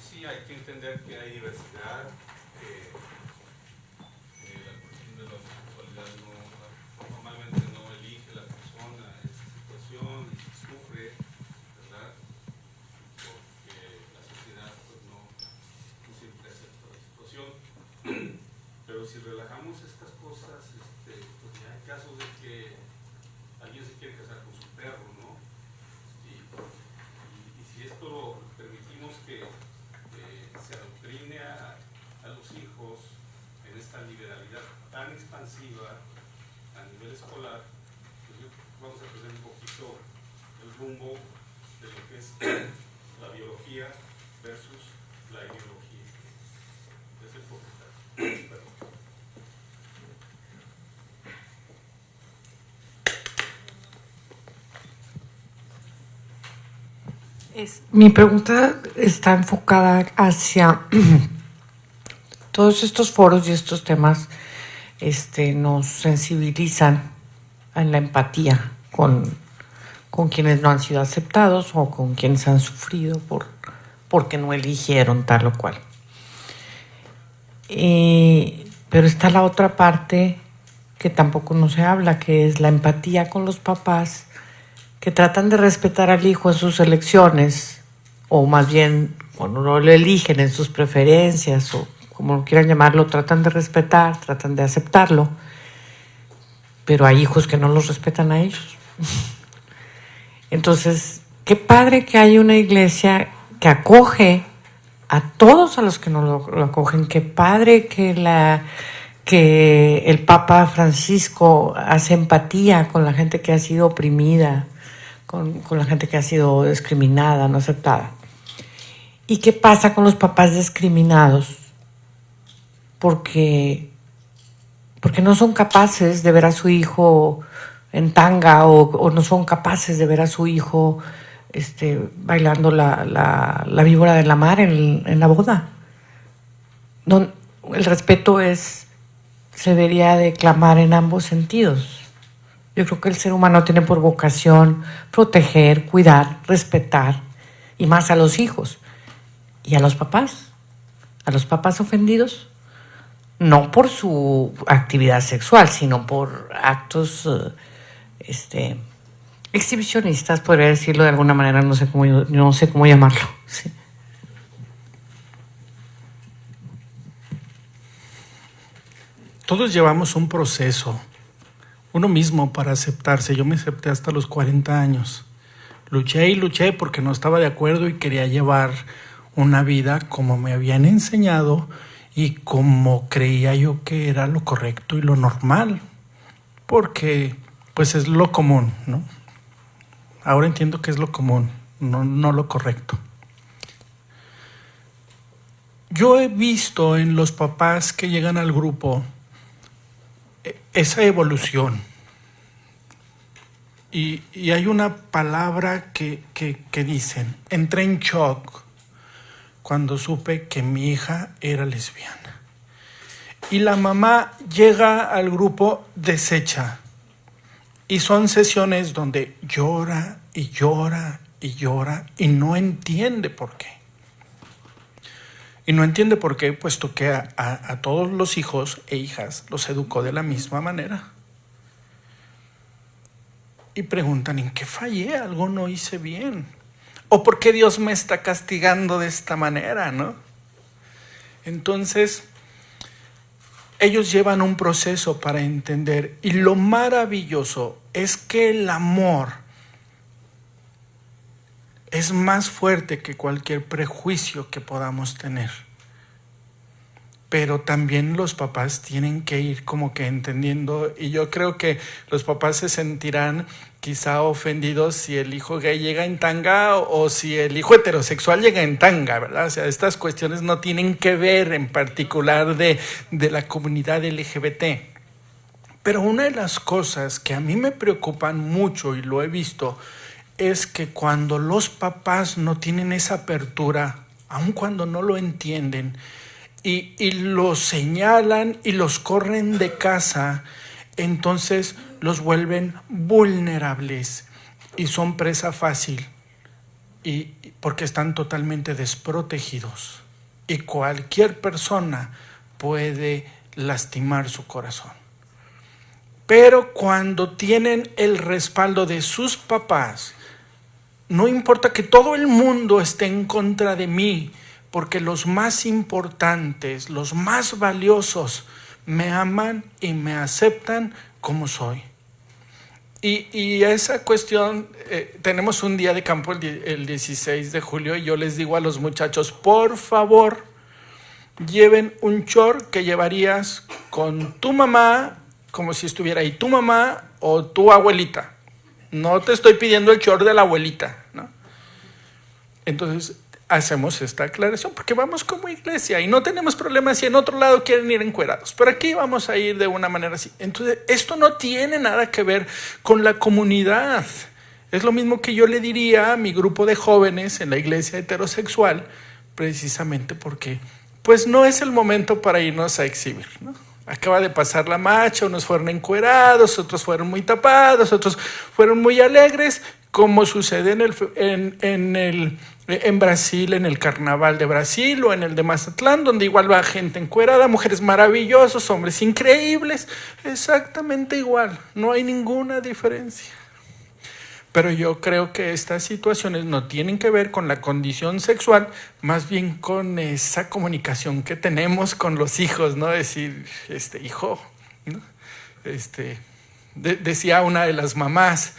Sí, hay que entender que hay diversidad. La cuestión de la sexualidad normalmente no elige la persona esa situación y sufre, ¿verdad? Porque la sociedad pues, no siempre acepta la situación. Pero si relajamos estas cosas, pues ya hay casos de que alguien se quiere casar con su perro, ¿no? Y si esto lo permitimos que se adoctrine a los hijos en esta liberalidad tan expansiva a nivel escolar, pues vamos a perder un poquito el rumbo de lo que es la biología versus la ideología. Es el porcentaje. Perdón. Mi pregunta está enfocada hacia todos estos foros y estos temas nos sensibilizan en la empatía con con quienes no han sido aceptados o con quienes han sufrido porque no eligieron tal o cual. Pero está la otra parte que tampoco no se habla, que es la empatía con los papás que tratan de respetar al hijo en sus elecciones, o más bien cuando no lo eligen en sus preferencias, o como quieran llamarlo, tratan de respetar, tratan de aceptarlo, pero hay hijos que no los respetan a ellos. Entonces, qué padre que hay una iglesia que acoge a todos a los que no lo acogen. Qué padre que el Papa Francisco hace empatía con la gente que ha sido oprimida, con la gente que ha sido discriminada, no aceptada. ¿Y qué pasa con los papás discriminados? Porque no son capaces de ver a su hijo en tanga o no son capaces de ver a su hijo bailando la víbora de la mar en la boda. No, el respeto se debería de clamar en ambos sentidos. Yo creo que el ser humano tiene por vocación proteger, cuidar, respetar, y más a los hijos y a los papás ofendidos, no por su actividad sexual, sino por actos exhibicionistas, podría decirlo de alguna manera, no sé cómo llamarlo. Sí. Todos llevamos un proceso, uno mismo, para aceptarse. Yo me acepté hasta los 40 años. Luché y luché porque no estaba de acuerdo y quería llevar una vida como me habían enseñado y como creía yo que era lo correcto y lo normal, porque pues es lo común, ¿no? Ahora entiendo que es lo común, no lo correcto. Yo he visto en los papás que llegan al grupo esa evolución. Y hay una palabra que dicen: entré en shock cuando supe que mi hija era lesbiana. Y la mamá llega al grupo deshecha. Y son sesiones donde llora y llora y llora y no entiende por qué. Y no entiende por qué, puesto que a todos los hijos e hijas los educó de la misma manera. Y preguntan: ¿en qué fallé? Algo no hice bien. ¿O por qué Dios me está castigando de esta manera, no? Entonces, ellos llevan un proceso para entender. Y lo maravilloso es que el amor es más fuerte que cualquier prejuicio que podamos tener. Pero también los papás tienen que ir como que entendiendo, y yo creo que los papás se sentirán quizá ofendidos si el hijo gay llega en tanga o si el hijo heterosexual llega en tanga, ¿verdad? O sea, estas cuestiones no tienen que ver en particular de la comunidad LGBT. Pero una de las cosas que a mí me preocupan mucho, y lo he visto, es que cuando los papás no tienen esa apertura, aun cuando no lo entienden, y los señalan y los corren de casa, entonces los vuelven vulnerables y son presa fácil, y porque están totalmente desprotegidos. Y cualquier persona puede lastimar su corazón. Pero cuando tienen el respaldo de sus papás, no importa que todo el mundo esté en contra de mí, porque los más importantes, los más valiosos, me aman y me aceptan como soy. Y esa cuestión, tenemos un día de campo el 16 de julio y yo les digo a los muchachos: por favor, lleven un short que llevarías con tu mamá, como si estuviera ahí tu mamá o tu abuelita. No te estoy pidiendo el short de la abuelita, ¿no? Entonces hacemos esta aclaración porque vamos como iglesia y no tenemos problemas si en otro lado quieren ir encuerados, pero aquí vamos a ir de una manera así. Entonces esto no tiene nada que ver con la comunidad. Es lo mismo que yo le diría a mi grupo de jóvenes en la iglesia heterosexual, precisamente porque pues no es el momento para irnos a exhibir, ¿no? Acaba de pasar la marcha, unos fueron encuerados, otros fueron muy tapados, otros fueron muy alegres, como sucede en Brasil, en el Carnaval de Brasil o en el de Mazatlán, donde igual va gente encuerada, mujeres maravillosas, hombres increíbles, exactamente igual, no hay ninguna diferencia. Pero yo creo que estas situaciones no tienen que ver con la condición sexual, más bien con esa comunicación que tenemos con los hijos, ¿no? Decir, hijo, ¿no? Decía una de las mamás,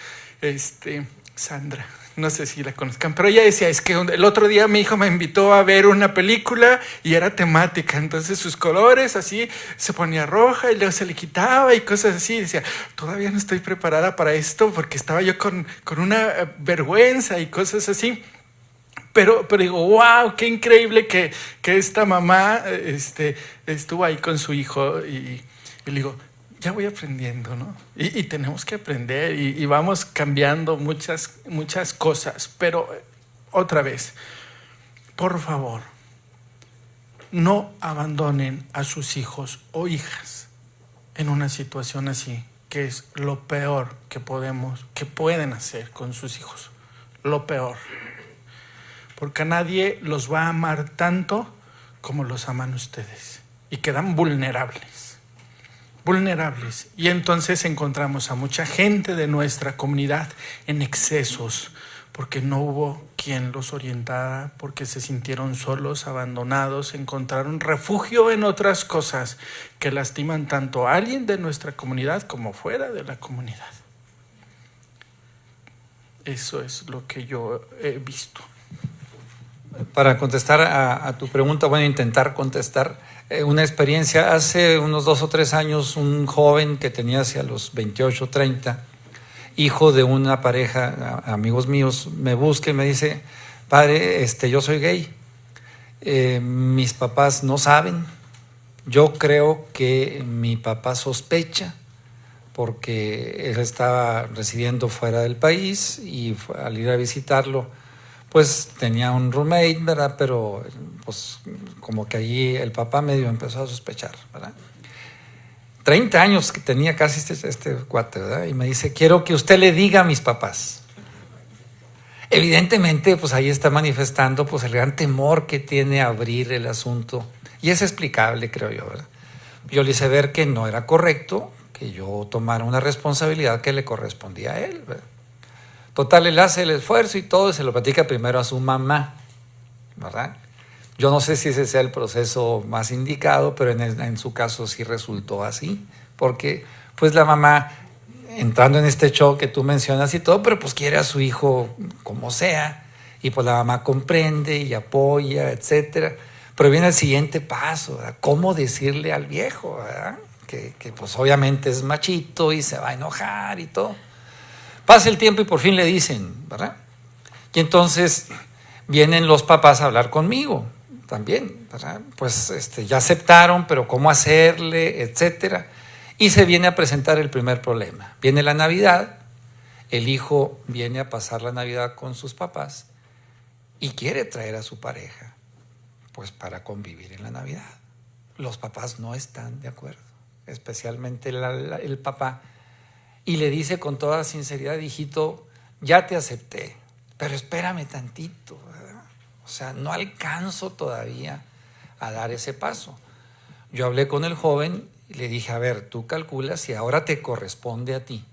Sandra, no sé si la conozcan, pero ella decía, es que el otro día mi hijo me invitó a ver una película y era temática, entonces sus colores así se ponía roja y luego se le quitaba y cosas así, decía, todavía no estoy preparada para esto porque estaba yo con una vergüenza y cosas así. Pero digo, wow, qué increíble que esta mamá estuvo ahí con su hijo y le digo, ya voy aprendiendo, ¿no? Y tenemos que aprender y vamos cambiando muchas cosas. Pero otra vez, por favor, no abandonen a sus hijos o hijas en una situación así, que es lo peor que pueden hacer con sus hijos. Lo peor. Porque a nadie los va a amar tanto como los aman ustedes. Y quedan vulnerables. Y entonces encontramos a mucha gente de nuestra comunidad en excesos, porque no hubo quien los orientara, porque se sintieron solos, abandonados, encontraron refugio en otras cosas que lastiman tanto a alguien de nuestra comunidad como fuera de la comunidad. Eso es lo que yo he visto. Para contestar a tu pregunta, bueno, intentar contestar, una experiencia, hace unos 2 o 3 años, un joven que tenía hacia los 28, 30, hijo de una pareja, amigos míos, me busca y me dice, padre, yo soy gay, mis papás no saben, yo creo que mi papá sospecha, porque él estaba residiendo fuera del país y al ir a visitarlo, pues tenía un roommate, ¿verdad? Pero pues como que allí el papá medio empezó a sospechar, ¿verdad? 30 años que tenía casi este cuate, ¿verdad? Y me dice, quiero que usted le diga a mis papás. Evidentemente, pues ahí está manifestando pues el gran temor que tiene a abrir el asunto. Y es explicable, creo yo, ¿verdad? Yo le hice ver que no era correcto que yo tomara una responsabilidad que le correspondía a él, ¿verdad? Total, él hace el esfuerzo y todo, y se lo platica primero a su mamá, ¿verdad? Yo no sé si ese sea el proceso más indicado, pero en su caso sí resultó así, porque pues la mamá, entrando en este shock que tú mencionas y todo, pero pues quiere a su hijo como sea, y pues la mamá comprende y apoya, etcétera. Pero viene el siguiente paso, ¿verdad? ¿Cómo decirle al viejo, ¿verdad? Que pues obviamente es machito y se va a enojar y todo. Pasa el tiempo y por fin le dicen, ¿verdad? Y entonces vienen los papás a hablar conmigo también, ¿verdad? Pues ya aceptaron, pero ¿cómo hacerle? Etcétera. Y se viene a presentar el primer problema. Viene la Navidad, el hijo viene a pasar la Navidad con sus papás y quiere traer a su pareja, pues para convivir en la Navidad. Los papás no están de acuerdo, especialmente el papá. Y le dice con toda sinceridad, hijito, ya te acepté, pero espérame tantito, ¿verdad? O sea, no alcanzo todavía a dar ese paso. Yo hablé con el joven y le dije, a ver, tú calculas si ahora te corresponde a ti,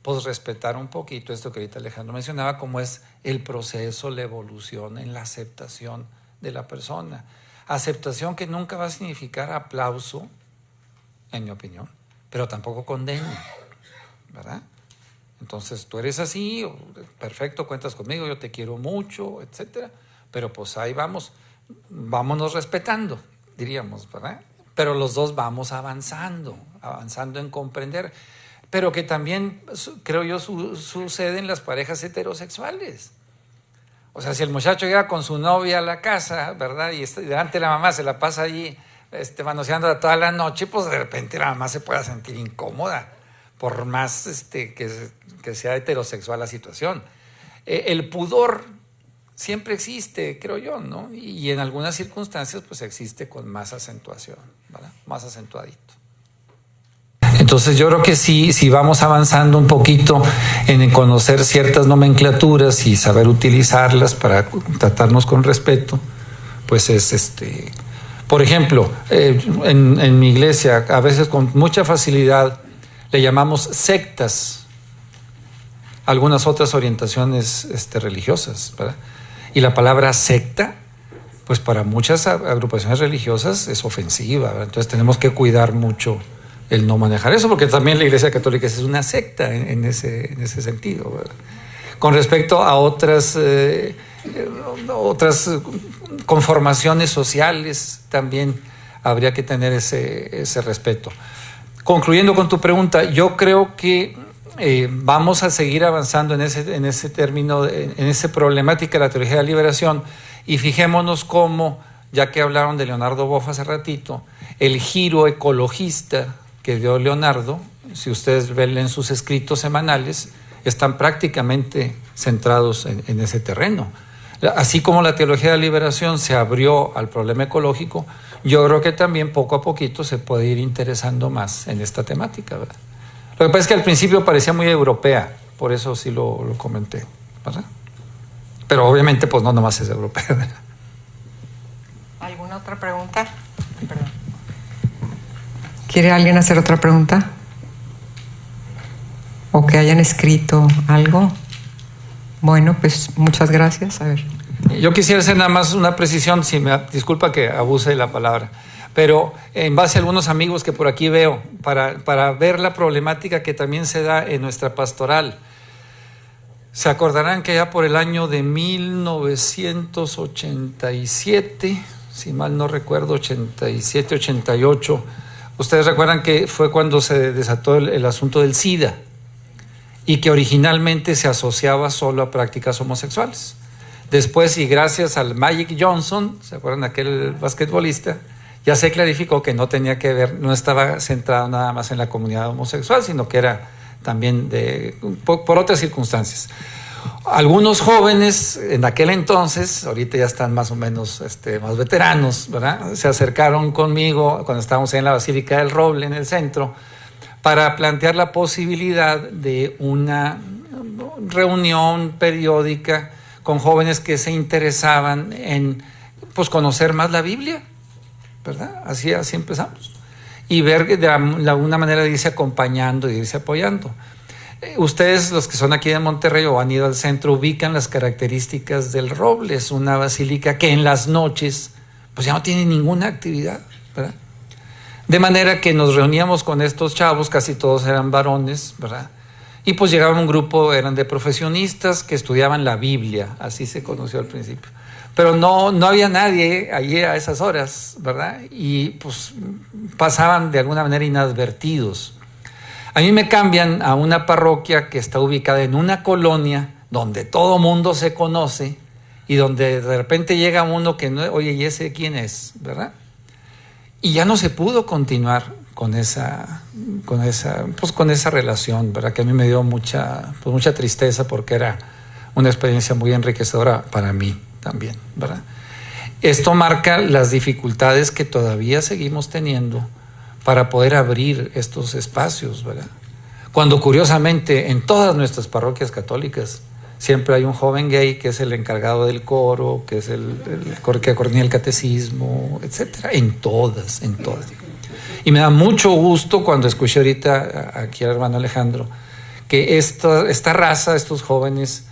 pues respetar un poquito esto que ahorita Alejandro mencionaba, como es el proceso, la evolución en la aceptación de la persona. Aceptación que nunca va a significar aplauso, en mi opinión, pero tampoco condena, ¿verdad? Entonces tú eres así, perfecto, cuentas conmigo, yo te quiero mucho, etcétera, pero pues ahí vámonos respetando, diríamos, ¿verdad? Pero los dos vamos avanzando en comprender, pero que también creo yo sucede en las parejas heterosexuales. O sea, si el muchacho llega con su novia a la casa, ¿verdad? Y delante de la mamá se la pasa allí manoseando toda la noche, pues de repente la mamá se pueda sentir incómoda, por más que sea heterosexual la situación. El pudor siempre existe, creo yo, ¿no? Y en algunas circunstancias pues existe con más acentuación, ¿verdad? Más acentuadito. Entonces yo creo que sí, si vamos avanzando un poquito en conocer ciertas nomenclaturas y saber utilizarlas para tratarnos con respeto, pues es por ejemplo, en mi iglesia a veces con mucha facilidad le llamamos sectas algunas otras orientaciones religiosas, ¿verdad? Y la palabra secta, pues para muchas agrupaciones religiosas es ofensiva, ¿verdad? Entonces tenemos que cuidar mucho el no manejar eso, porque también la Iglesia Católica es una secta en ese sentido, ¿verdad? Con respecto a otras conformaciones sociales, también habría que tener ese respeto. Concluyendo con tu pregunta, yo creo que vamos a seguir avanzando en ese término, en esa problemática de la teología de la liberación, y fijémonos cómo, ya que hablaron de Leonardo Boff hace ratito, el giro ecologista que dio Leonardo, si ustedes ven en sus escritos semanales, están prácticamente centrados en ese terreno. Así como la teología de la liberación se abrió al problema ecológico, yo creo que también poco a poquito se puede ir interesando más en esta temática, ¿verdad? Lo que pasa es que al principio parecía muy europea, por eso sí lo comenté, ¿verdad? Pero obviamente pues no nomás es europea, ¿verdad? ¿Alguna otra pregunta? Perdón. ¿Quiere alguien hacer otra pregunta? ¿O que hayan escrito algo? Bueno, pues muchas gracias. A ver. Yo quisiera hacer nada más una precisión, disculpa que abuse de la palabra, pero en base a algunos amigos que por aquí veo, para ver la problemática que también se da en nuestra pastoral. Se acordarán que ya por el año de 1987, si mal no recuerdo, 87, 88, ustedes recuerdan que fue cuando se desató el asunto del SIDA, y que originalmente se asociaba solo a prácticas homosexuales. Después, y gracias al Magic Johnson, ¿se acuerdan de aquel basquetbolista? Ya se clarificó que no tenía que ver, no estaba centrado nada más en la comunidad homosexual, sino que era también por otras circunstancias. Algunos jóvenes en aquel entonces, ahorita ya están más o menos más veteranos, ¿verdad? Se acercaron conmigo cuando estábamos en la Basílica del Roble, en el centro, para plantear la posibilidad de una reunión periódica con jóvenes que se interesaban en conocer más la Biblia, ¿verdad? Así empezamos. Y ver que de alguna manera de irse acompañando, de irse apoyando. Ustedes, los que son aquí de Monterrey o han ido al centro, ubican las características del Roble. Es una basílica que en las noches pues ya no tiene ninguna actividad, ¿verdad? De manera que nos reuníamos con estos chavos, casi todos eran varones, ¿verdad? Y pues llegaba un grupo, eran de profesionistas que estudiaban la Biblia, así se conoció al principio. Pero no había nadie allí a esas horas, ¿verdad? Y pues pasaban de alguna manera inadvertidos. A mí me cambian a una parroquia que está ubicada en una colonia donde todo mundo se conoce y donde de repente llega uno que no, oye, ¿y ese quién es? ¿Verdad? Y ya no se pudo continuar con esa relación, ¿verdad? Que a mí me dio mucha tristeza porque era una experiencia muy enriquecedora para mí también, ¿verdad? Esto marca las dificultades que todavía seguimos teniendo para poder abrir estos espacios, ¿verdad? Cuando curiosamente en todas nuestras parroquias católicas siempre hay un joven gay que es el encargado del coro, que es el que coordina el catecismo, etcétera, en todas. Y me da mucho gusto cuando escuché ahorita aquí al hermano Alejandro que esta raza, estos jóvenes,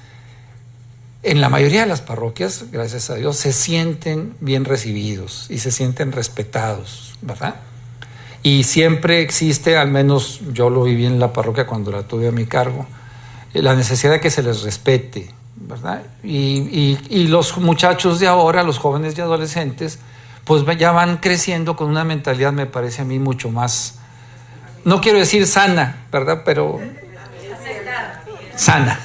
en la mayoría de las parroquias, gracias a Dios, se sienten bien recibidos y se sienten respetados, ¿verdad? Y siempre existe, al menos yo lo viví en la parroquia cuando la tuve a mi cargo, la necesidad de que se les respete, ¿verdad? Y los muchachos de ahora, los jóvenes y adolescentes, pues ya van creciendo con una mentalidad, me parece a mí, mucho más, no quiero decir sana, ¿verdad? Pero sana,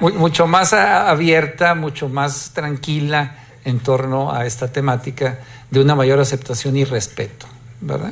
mucho más abierta, mucho más tranquila en torno a esta temática de una mayor aceptación y respeto, ¿verdad?